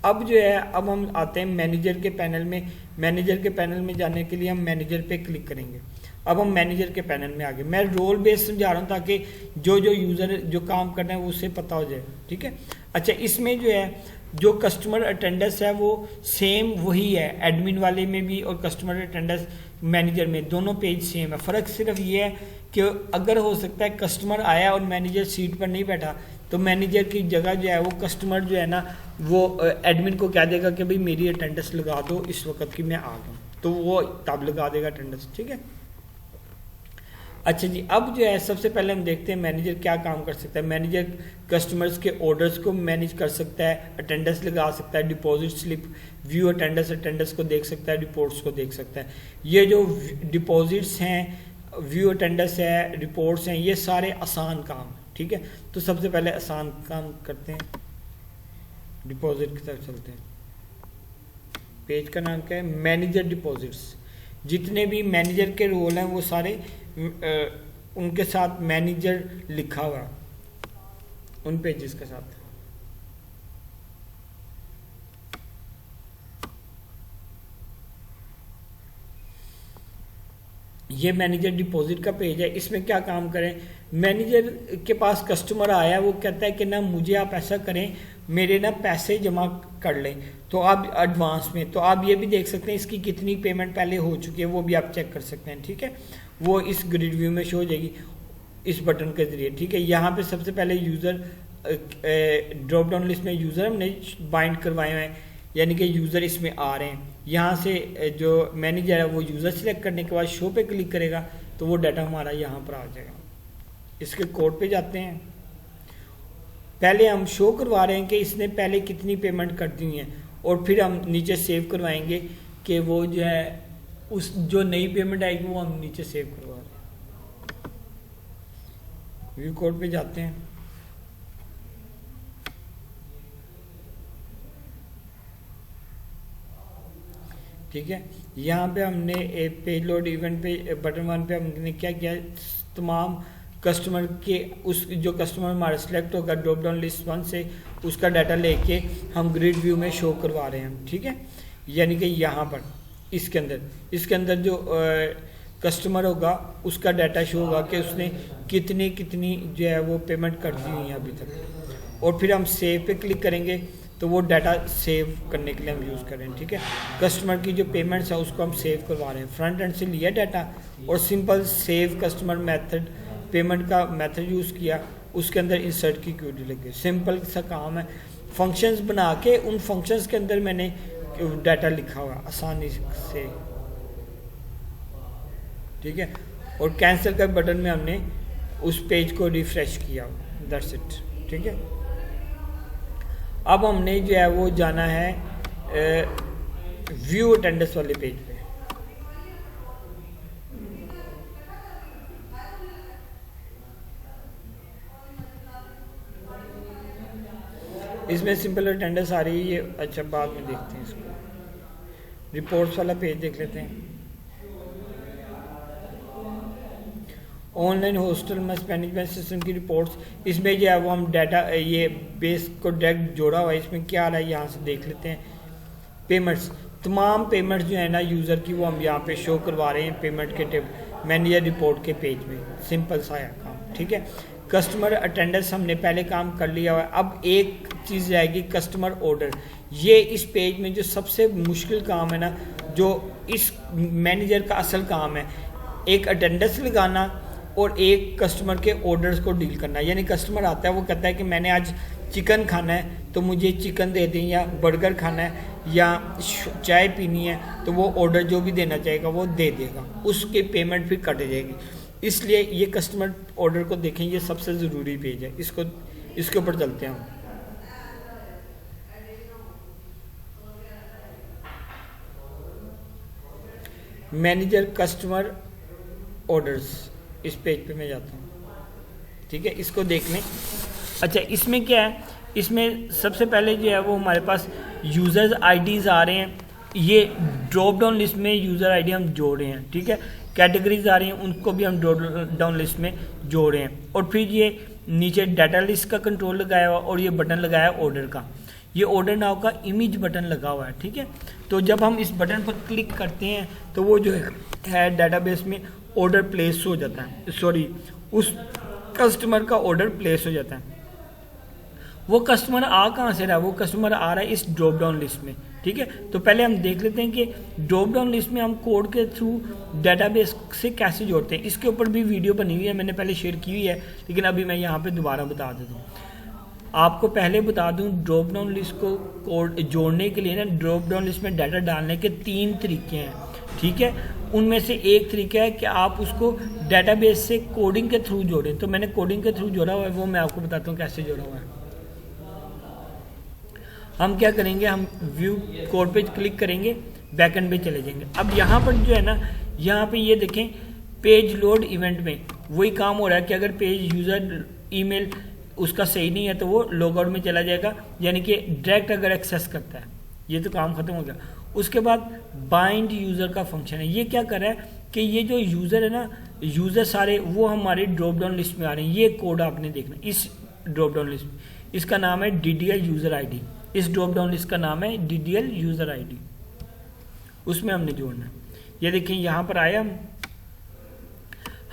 अब जो है अब हम आते हैं मैनेजर के पैनल में। मैनेजर के पैनल में जाने के लिए हम मैनेजर पे क्लिक करेंगे। अब हम मैनेजर के पैनल में आ गए। मैं रोल बेस्ड समझा रहा हूँ ताकि जो यूज़र जो काम करना है वो उससे पता हो जाए। ठीक है, अच्छा इसमें जो है जो कस्टमर अटेंडेंस है वो सेम वही है, एडमिन वाले में भी और कस्टमर अटेंडेंस मैनेजर में, दोनों पेज सेम है। फ़र्क सिर्फ ये है कि अगर हो सकता है कस्टमर आया और मैनेजर सीट पर नहीं बैठा, तो मैनेजर की जगह जो है वो कस्टमर जो है ना वो एडमिन को कह देगा कि भाई मेरी अटेंडेंस लगा दो इस वक्त की, मैं आ गया, तो वो तब लगा देगा अटेंडेंस। ठीक है, अच्छा जी, अब जो है सबसे पहले हम देखते हैं मैनेजर क्या काम कर सकता है। मैनेजर कस्टमर्स के ऑर्डर्स को मैनेज कर सकता है, अटेंडेंस लगा सकता है, डिपॉजिट स्लिप, व्यू अटेंडेंस को देख सकता है, रिपोर्ट्स को देख सकता है। ये जो डिपॉजिट्स हैं, व्यू अटेंडेंस है, रिपोर्ट्स हैं, ये सारे आसान काम हैं। ठीक है, तो सबसे पहले आसान काम करते हैं, डिपॉजिट की तरफ चलते हैं। पेज का नाम क्या है? Manager deposits. जितने भी मैनेजर के रोल हैं वो सारे उनके साथ मैनेजर लिखा हुआ उन पेजेस के साथ। ये मैनेजर डिपॉजिट का पेज है। इसमें क्या काम करें, मैनेजर के पास कस्टमर आया, वो कहता है कि ना मुझे आप ऐसा करें, मेरे ना पैसे जमा कर लें, तो आप एडवांस में, तो आप ये भी देख सकते हैं इसकी कितनी पेमेंट पहले हो चुकी है, वो भी आप चेक कर सकते हैं। ठीक है, वो इस ग्रिड व्यू में शो हो जाएगी इस बटन के जरिए। ठीक है, यहाँ पे सबसे पहले यूज़र ड्रॉप डाउन लिस्ट में यूज़र हमने बाइंड करवाए हैं, यानी कि यूज़र इसमें आ रहे हैं। यहाँ से जो मैनेजर है वो यूज़र सिलेक्ट करने के बाद शो पे क्लिक करेगा तो वो डाटा हमारा यहाँ पर आ जाएगा। इसके कोड पे जाते हैं। पहले हम शो करवा रहे हैं कि इसने पहले कितनी पेमेंट कर दी है, और फिर हम नीचे सेव करवाएंगे कि वो जो है उस जो नई पेमेंट आएगी वो हम नीचे सेव करवा रहे हैं। व्यू कोड पे जाते हैं। ठीक है, यहाँ पे हमने पेज लोड इवेंट पे बटन 1 पे हमने क्या किया, तमाम कस्टमर के उस जो कस्टमर हमारा सिलेक्ट होगा ड्रॉप डाउन लिस्ट 1 से, उसका डाटा लेके हम ग्रिड व्यू में शो करवा रहे हैं। ठीक है, यानी कि यहाँ पर इसके अंदर जो कस्टमर होगा उसका डाटा शो होगा कि उसने कितनी जो है वो पेमेंट कर दी हुई है अभी तक, और फिर हम सेव पे क्लिक करेंगे तो वो डाटा सेव करने के लिए हम यूज़ कर रहे हैं। ठीक है, कस्टमर की जो पेमेंट्स है उसको हम सेव करवा रहे हैं। फ्रंट एंड से लिया डाटा और simple save customer method, payment का मेथड यूज़ किया, उसके अंदर इंसर्ट की क्यूरी लगी। सिंपल सा काम है, फंक्शंस बना के उन फंक्शंस के अंदर मैंने डाटा लिखा हुआ आसानी से। ठीक है, और कैंसिल का बटन में हमने उस पेज को रिफ्रेश किया, दैट्स इट। ठीक है, अब हमने जो है वो जाना है व्यू अटेंडेंस वाले पेज पे। इसमें सिंपल अटेंडेंस आ रही है ये, अच्छा बाद में देखते हैं इसको। रिपोर्ट्स वाला पेज देख लेते हैं। Online hostel mess management system की रिपोर्ट्स, इसमें जो है वो हम डाटा ये बेस को डायरेक्ट जोड़ा हुआ है। इसमें क्या आ रहा है यहाँ से देख लेते हैं। पेमेंट्स, तमाम पेमेंट्स जो है ना यूज़र की वो हम यहाँ पे शो करवा रहे हैं पेमेंट के मैनेजर रिपोर्ट के पेज में। सिंपल सा है काम। ठीक है, कस्टमर अटेंडेंस हमने पहले काम कर लिया हुआ है। अब एक चीज़ रहेगी कस्टमर ऑर्डर। ये इस पेज में जो सबसे मुश्किल काम है ना, जो इस मैनेजर का असल काम है, एक अटेंडेंस लगाना और एक कस्टमर के ऑर्डर्स को डील करना। यानी कस्टमर आता है, वो कहता है कि मैंने आज चिकन खाना है तो मुझे चिकन दे दें, या बर्गर खाना है या चाय पीनी है, तो वो ऑर्डर जो भी देना चाहेगा वो दे देगा, उसकी पेमेंट भी कट जाएगी। इसलिए ये कस्टमर ऑर्डर को देखें, ये सबसे ज़रूरी पेज है। इसके ऊपर चलते हैं हम। मैनेजर कस्टमर ऑर्डर्स, इस पेज पे मैं जाता हूँ। ठीक है, इसको देख लें। अच्छा, इसमें क्या है, इसमें सबसे पहले जो है वो हमारे पास यूज़र्स आईडीज़ आ रहे हैं। ये ड्रॉप डाउन लिस्ट में यूज़र आईडी हम जोड़ रहे हैं। ठीक है, कैटेगरीज आ रही हैं, उनको भी हम ड्रॉप डाउन लिस्ट में जोड़ रहे हैं। और फिर ये नीचे डाटा लिस्ट का कंट्रोल लगाया हुआ, और ये बटन लगाया ऑर्डर का। ये ऑर्डर नाउ का इमेज बटन लगा हुआ है। ठीक है, तो जब हम इस बटन पर क्लिक करते हैं तो वो जो है डाटाबेस में ऑर्डर प्लेस हो जाता है, सॉरी उस कस्टमर का ऑर्डर प्लेस हो जाता है। वो कस्टमर आ कहाँ से रहा है, वो कस्टमर आ रहा है इस ड्रॉप डाउन लिस्ट में। ठीक है। तो पहले हम देख लेते हैं कि ड्रॉप डाउन लिस्ट में हम कोड के थ्रू डेटाबेस से कैसे जोड़ते हैं। इसके ऊपर भी वीडियो बनी हुई है, मैंने पहले शेयर की हुई है, लेकिन अभी मैं यहाँ पे दोबारा बता देता हूँ। आपको पहले बता दूं, ड्रॉप डाउन लिस्ट को कोड जोड़ने के लिए ना, ड्रॉप डाउन लिस्ट में डाटा डालने के 3 तरीके हैं, ठीक है। उनमें से एक तरीका है कि आप उसको डेटाबेस से कोडिंग के थ्रू जोड़ें। तो मैंने कोडिंग के थ्रू जोड़ा हुआ है, वो मैं आपको बताता हूँ कैसे जोड़ा हुआ है। हम क्या करेंगे, हम व्यू कोड पे क्लिक करेंगे, बैकएंड पे चले जाएंगे। अब यहाँ पर जो है ना, यहाँ पे ये देखें, पेज लोड इवेंट में वही काम हो रहा है कि अगर पेज यूज़र ईमेल उसका सही नहीं है तो वो लॉग आउट में चला जाएगा, यानी कि डायरेक्ट अगर एक्सेस करता है, ये तो काम खत्म हो गया। उसके बाद बाइंड यूज़र का फंक्शन है, ये क्या कर रहा है कि ये जो यूज़र है ना, यूज़र सारे वो हमारे ड्रॉप डाउन लिस्ट में आ रहे हैं। ये कोड आपने देखना इस ड्रॉप डाउन लिस्ट में, इसका नाम है DDL यूज़र ID। इस ड्रॉप डाउन लिस्ट का नाम है DDL यूज़र ID, उसमें हमने जोड़ना है। ये देखिए यहाँ पर आया,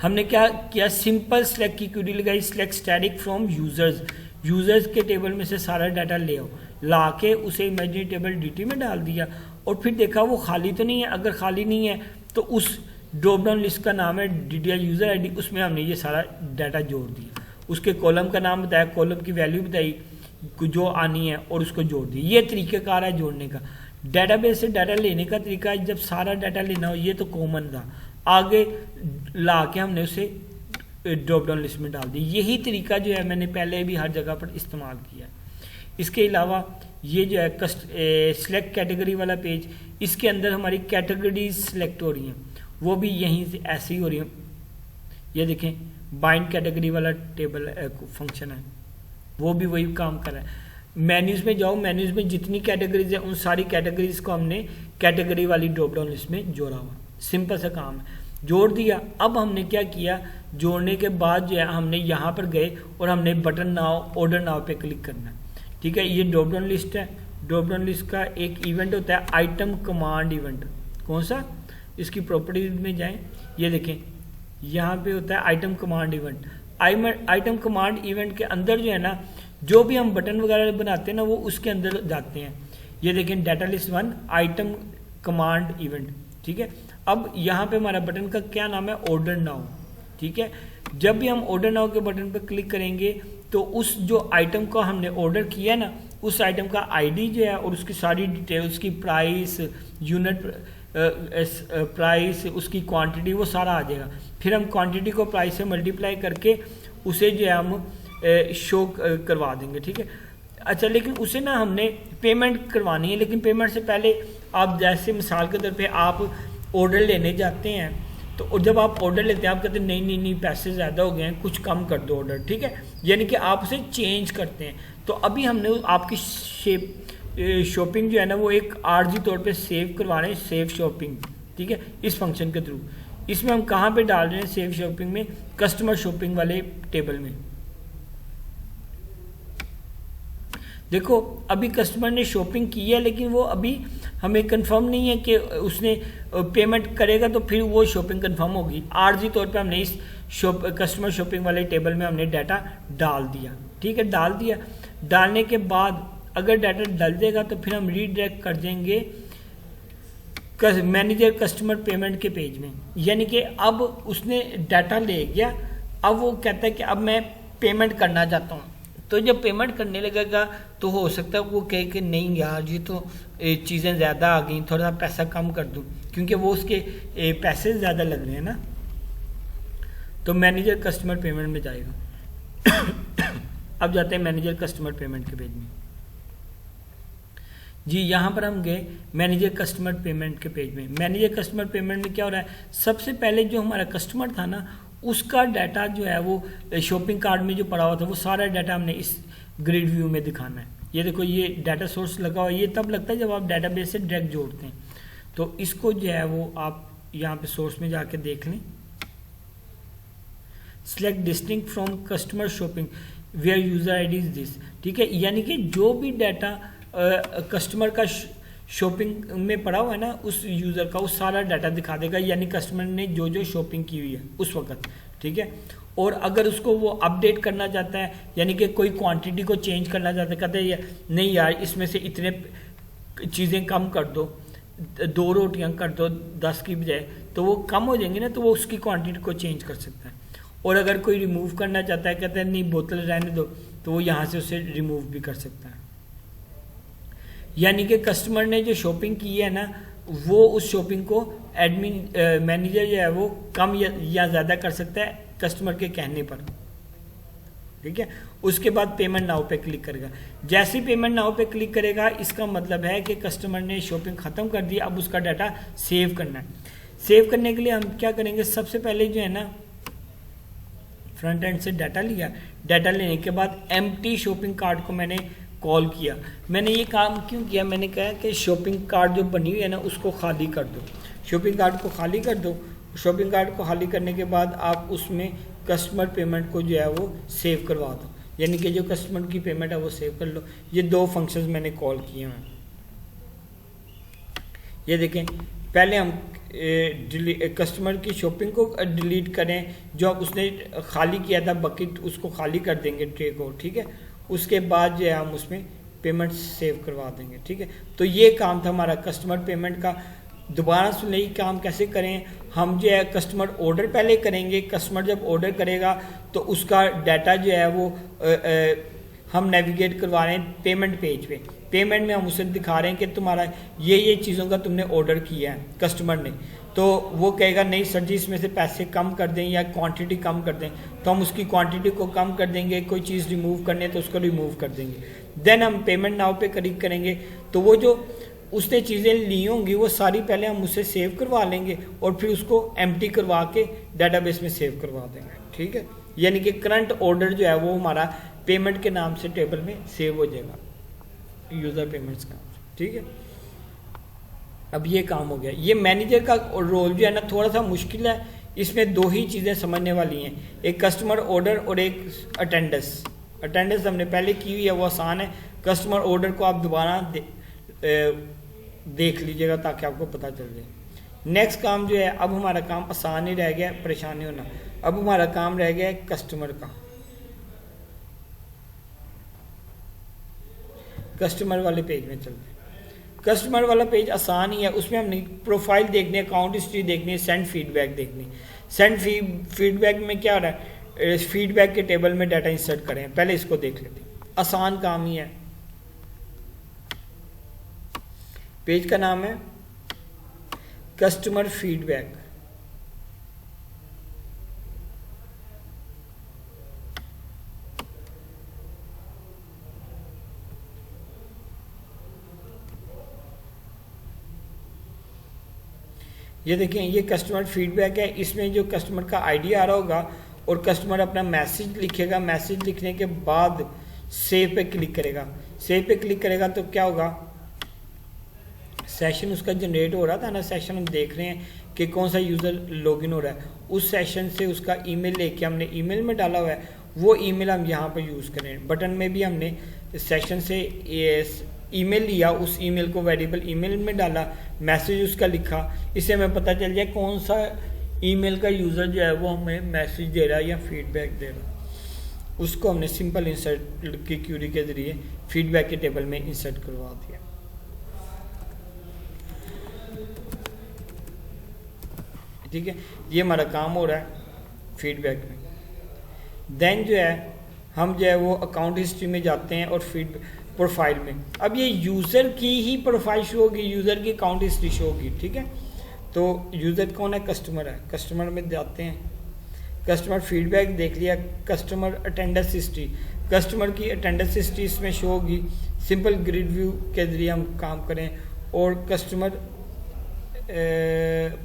हमने क्या किया, सिंपल सेलेक्ट की क्वेरी लगाई, select static from users, users के टेबल में से सारा डाटा ले आओ, ला के उसे इमेजिनरी टेबल DT में डाल दिया, और फिर देखा वो खाली तो नहीं है। अगर खाली नहीं है तो उस ड्रॉप डाउन लिस्ट का नाम है DDL यूज़र ID, उसमें हमने ये सारा डाटा जोड़ दिया। उसके कॉलम का नाम बताया, कॉलम की वैल्यू बताई जो आनी है, और उसको जोड़ दी। ये तरीक़ेकार है जोड़ने का। डेटाबेस से डाटा लेने का तरीका है, जब सारा डाटा लेना हो, ये तो कॉमन था, आगे ला के हमने उसे ड्रॉप डाउन लिस्ट में डाल दी। यही तरीका जो है मैंने पहले भी हर जगह पर इस्तेमाल किया। इसके अलावा ये जो है सिलेक्ट कैटेगरी वाला पेज, इसके अंदर हमारी कैटेगरीज सिलेक्ट हो रही हैं, वो भी यहीं से ऐसे ही हो रही हैं। ये देखें, बाइंड कैटेगरी वाला टेबल फंक्शन है, वो भी वही काम कर रहा है। मेन्यूज़ में जाओ, मेन्यूज़ में जितनी कैटेगरीज है उन सारी कैटेगरीज को हमने कैटेगरी वाली ड्रॉप डाउन लिस्ट में जोड़ा हुआ। सिंपल सा काम है, जोड़ दिया। अब हमने क्या किया, जोड़ने के बाद जो है हमने यहाँ पर गए और हमने बटन नाउ, ऑर्डर नाउ पे क्लिक करना है, ठीक है। ये ड्रॉप डाउन लिस्ट है। ड्रॉप डाउन लिस्ट का एक इवेंट होता है आइटम कमांड इवेंट। कौन सा, इसकी प्रॉपर्टीज में जाएं, ये देखें यहाँ पे होता है item command event. Item command event के अंदर जो है ना, जो भी हम बटन वगैरह बनाते हैं ना, वो उसके अंदर जाते हैं। ये देखें, data list 1 item command event, ठीक है। अब यहाँ पे हमारा बटन का क्या नाम है, ऑर्डर नाउ, ठीक है। जब भी हम ऑर्डर नाउ के बटन पर क्लिक करेंगे तो उस जो आइटम को हमने ऑर्डर किया ना, उस आइटम का ID जो है और उसकी सारी डिटेल, उसकी प्राइस, यूनिट प्राइस, उसकी क्वांटिटी, वो सारा आ जाएगा। फिर हम क्वांटिटी को प्राइस से मल्टीप्लाई करके उसे जो है हम शो करवा देंगे, ठीक है। अच्छा, लेकिन उसे ना हमने पेमेंट करवानी है, लेकिन पेमेंट से पहले आप जैसे मिसाल के तौर पे आप ऑर्डर लेने जाते हैं, तो जब आप ऑर्डर लेते हैं आप कहते हैं नहीं पैसे ज़्यादा हो गए हैं, कुछ कम कर दो ऑर्डर, ठीक है। यानी कि आप उसे चेंज करते हैं। तो अभी हमने आपकी शॉपिंग जो है ना, वो एक आर्जी तौर पे सेव करवा रहे हैं, सेव शॉपिंग, ठीक है, इस फंक्शन के थ्रू। इसमें हम कहाँ पे डाल रहे हैं, सेव शॉपिंग में, कस्टमर शॉपिंग वाले टेबल में। देखो, अभी कस्टमर ने शॉपिंग की है, लेकिन वो अभी हमें कंफर्म नहीं है कि उसने पेमेंट करेगा तो फिर वो शॉपिंग कंफर्म होगी। आर्जी तौर पे हमने इस कस्टमर शॉपिंग वाले टेबल में हमने डाटा डाल दिया, ठीक है। डाल दिया, डालने के बाद अगर डाटा डल जाएगा तो फिर हम रीडायरेक्ट कर देंगे मैनेजर कस्टमर पेमेंट के पेज में। यानी कि अब उसने डाटा ले गया, अब वो कहता है कि अब मैं पेमेंट करना चाहता हूँ। तो जब पेमेंट करने लगेगा तो हो सकता है वो कहे कि नहीं यार, ये तो चीज़ें ज़्यादा आ गई, थोड़ा पैसा कम कर दूँ, क्योंकि वो उसके पैसे ज़्यादा लग रहे हैं ना। तो मैनेजर कस्टमर पेमेंट में जाएगा। अब जाते हैं मैनेजर कस्टमर पेमेंट के पेज में। जी, यहाँ पर हम गए मैनेजर कस्टमर पेमेंट के पेज में। मैनेजर कस्टमर पेमेंट में क्या हो रहा है, सबसे पहले जो हमारा कस्टमर था ना, उसका डाटा जो है वो शॉपिंग कार्ड में जो पड़ा हुआ था, वो सारा डाटा हमने इस ग्रिड व्यू में दिखाना है। ये देखो, ये डाटा सोर्स लगा हुआ है। ये तब लगता है जब आप डाटाबेस से डायरेक्ट जोड़ते हैं। तो इसको जो है वो आप यहाँ पे सोर्स में जाके देख लें। Select distinct from customer shopping where user ID is this, ठीक है। यानी कि जो भी डाटा कस्टमर का शॉपिंग में पड़ा हुआ है ना, उस यूज़र का वो सारा डाटा दिखा देगा, यानी कस्टमर ने जो जो शॉपिंग की हुई है उस वक्त, ठीक है। और अगर उसको वो अपडेट करना चाहता है, यानी कि कोई क्वांटिटी को चेंज करना चाहता है, कहते हैं नहीं यार, इसमें से इतने चीज़ें कम कर दो, 2 रोटियां कर दो 10 की बजाय, तो वो कम हो जाएंगी ना, तो वो उसकी क्वांटिटी को चेंज कर सकता है। और अगर कोई रिमूव करना चाहता है, कहता है नहीं बोतल रहने दो, तो वो यहाँ से उसे रिमूव भी कर सकता है। यानी कि कस्टमर ने जो शॉपिंग की है ना, वो उस शॉपिंग को एडमिन मैनेजर जो है वो कम या ज़्यादा कर सकता है कस्टमर के कहने पर, ठीक है। उसके बाद पेमेंट नाउ पे क्लिक करेगा। जैसे ही पेमेंट नाउ पे क्लिक करेगा, इसका मतलब है कि कस्टमर ने शॉपिंग ख़त्म कर दी, अब उसका डाटा सेव करना है। सेव करने के लिए हम क्या करेंगे, सबसे पहले जो है ना फ्रंट एंड से डाटा लिया, डाटा लेने के बाद एम्प्टी शॉपिंग कार्ट को मैंने कॉल किया। मैंने ये काम क्यों किया, मैंने कहा कि शॉपिंग कार्ट जो बनी हुई है ना उसको खाली कर दो, शॉपिंग कार्ट को खाली कर दो। शॉपिंग कार्ट को खाली करने के बाद आप उसमें कस्टमर पेमेंट को जो है वो सेव करवा दो, यानी कि जो कस्टमर की पेमेंट है वो सेव कर लो। ये 2 फंक्शंस मैंने कॉल किए हैं। ये देखें, पहले हम कस्टमर की शॉपिंग को डिलीट करें, जो उसने खाली किया था बकेट उसको खाली कर देंगे ट्रे को, ठीक है। उसके बाद जो है हम उसमें पेमेंट सेव करवा देंगे, ठीक है। तो ये काम था हमारा कस्टमर पेमेंट का। दोबारा सुन यही काम कैसे करें, हम जो है कस्टमर ऑर्डर पहले करेंगे। कस्टमर जब ऑर्डर करेगा तो उसका डाटा जो है वो हम नेविगेट करवा रहे हैं पेमेंट पेज पे। पेमेंट में हम उसे दिखा रहे हैं कि तुम्हारा ये चीज़ों का तुमने ऑर्डर किया है कस्टमर ने, तो वो कहेगा नहीं सर जी इसमें से पैसे कम कर दें या क्वांटिटी कम कर दें, तो हम उसकी क्वांटिटी को कम कर देंगे। कोई चीज़ रिमूव करनी है तो उसको रिमूव कर देंगे। देन हम पेमेंट नाउ पे क्लिक करेंगे, तो वो जो उसने चीज़ें ली होंगी वो सारी पहले हम उससे सेव करवा लेंगे और फिर उसको एम्प्टी करवा के डाटाबेस में सेव करवा देंगे, ठीक है। यानी कि करंट ऑर्डर जो है वो हमारा पेमेंट के नाम से टेबल में सेव हो जाएगा, यूज़र पेमेंट्स का, ठीक है। अब ये काम हो गया। ये मैनेजर का रोल जो है ना थोड़ा सा मुश्किल है, इसमें 2 ही चीज़ें समझने वाली हैं, एक कस्टमर ऑर्डर और एक अटेंडेंस। अटेंडेंस हमने पहले की हुई है, वो आसान है। कस्टमर ऑर्डर को आप दोबारा देख लीजिएगा ताकि आपको पता चल जाए। नेक्स्ट काम जो है, अब हमारा काम आसान ही रह गया, परेशानी होना। अब हमारा काम रह गया है कस्टमर का। कस्टमर वाले पेज में चलते हैं। कस्टमर वाला पेज आसान ही है, उसमें हमने प्रोफाइल देखनी है, अकाउंट हिस्ट्री देखनी है, सेंड फीडबैक देखनी है। सेंड फीडबैक में क्या हो रहा है, फीडबैक के टेबल में डाटा इंसर्ट करें, पहले इसको देख लेते हैं। आसान काम ही है। पेज का नाम है कस्टमर फीडबैक। ये देखें, ये कस्टमर फीडबैक है। इसमें जो कस्टमर का आईडी आ रहा होगा और कस्टमर अपना मैसेज लिखेगा। मैसेज लिखने के बाद सेव पे क्लिक करेगा। सेव पे क्लिक करेगा तो क्या होगा, सेशन उसका जनरेट हो रहा था ना, सेशन हम देख रहे हैं कि कौन सा यूज़र लॉगिन हो रहा है। उस सेशन से उसका ईमेल लेके हमने ईमेल में डाला हुआ है, वो ईमेल हम यहाँ पर यूज़ करें। बटन में भी हमने सेशन से ईमेल लिया, उस ईमेल को वेरिएबल ईमेल में डाला, मैसेज उसका लिखा। इससे हमें पता चल जाए कौन सा ईमेल का यूज़र जो है वो हमें मैसेज दे रहा है या फीडबैक दे रहा है। उसको हमने सिंपल इंसर्ट की क्यूरी के ज़रिए फीडबैक के टेबल में इंसर्ट करवा दिया। ठीक है, ये हमारा काम हो रहा है फीडबैक में। देन जो है हम जो है वो अकाउंट हिस्ट्री में जाते हैं और फीड प्रोफाइल में। अब ये यूज़र की ही प्रोफाइल शो होगी, यूज़र की अकाउंट हिस्ट्री शो होगी। ठीक है, तो यूज़र कौन है, कस्टमर है। कस्टमर में जाते हैं, कस्टमर फीडबैक देख लिया, कस्टमर अटेंडेंस हिस्ट्री, कस्टमर की अटेंडेंस हिस्ट्री इसमें शो होगी। सिंपल ग्रिड व्यू के जरिए हम काम करें। और कस्टमर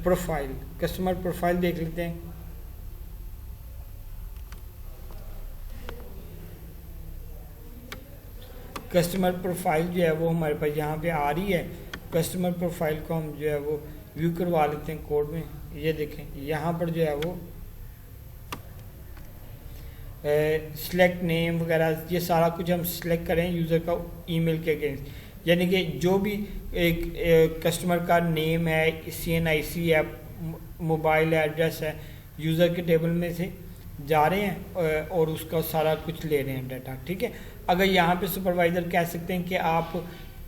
प्रोफाइल, कस्टमर प्रोफाइल देख लेते हैं। कस्टमर प्रोफाइल जो है वो हमारे पास यहाँ पे आ रही है। कस्टमर प्रोफाइल को हम जो है वो व्यू करवा लेते हैं कोड में। ये देखें यहाँ पर जो है वो सिलेक्ट नेम वगैरह ये सारा कुछ हम सिलेक्ट करें यूज़र का ईमेल के अगेंस्ट। यानी कि जो भी एक कस्टमर का नेम है, CNIC है, मोबाइल एड्रेस है, यूज़र के टेबल में से जा रहे हैं और उसका सारा कुछ ले रहे हैं डाटा। ठीक है, अगर यहाँ पे सुपरवाइज़र कह सकते हैं कि आप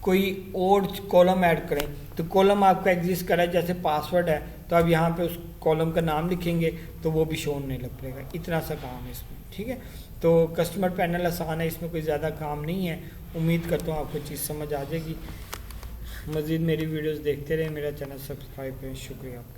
कोई और कॉलम ऐड करें तो कॉलम आपका एग्जिस्ट कर रहा है, जैसे पासवर्ड है तो आप यहाँ पे उस कॉलम का नाम लिखेंगे तो वो भी शो होने लग पड़ेगा। इतना सा काम है इसमें, ठीक है। तो कस्टमर पैनल आसान है, इसमें कोई ज़्यादा काम नहीं है। उम्मीद करता हूँ आपको चीज़ समझ आ जाएगी। मज़ीद मेरी वीडियोस देखते रहें, मेरा चैनल सब्सक्राइब करें। शुक्रिया आपका।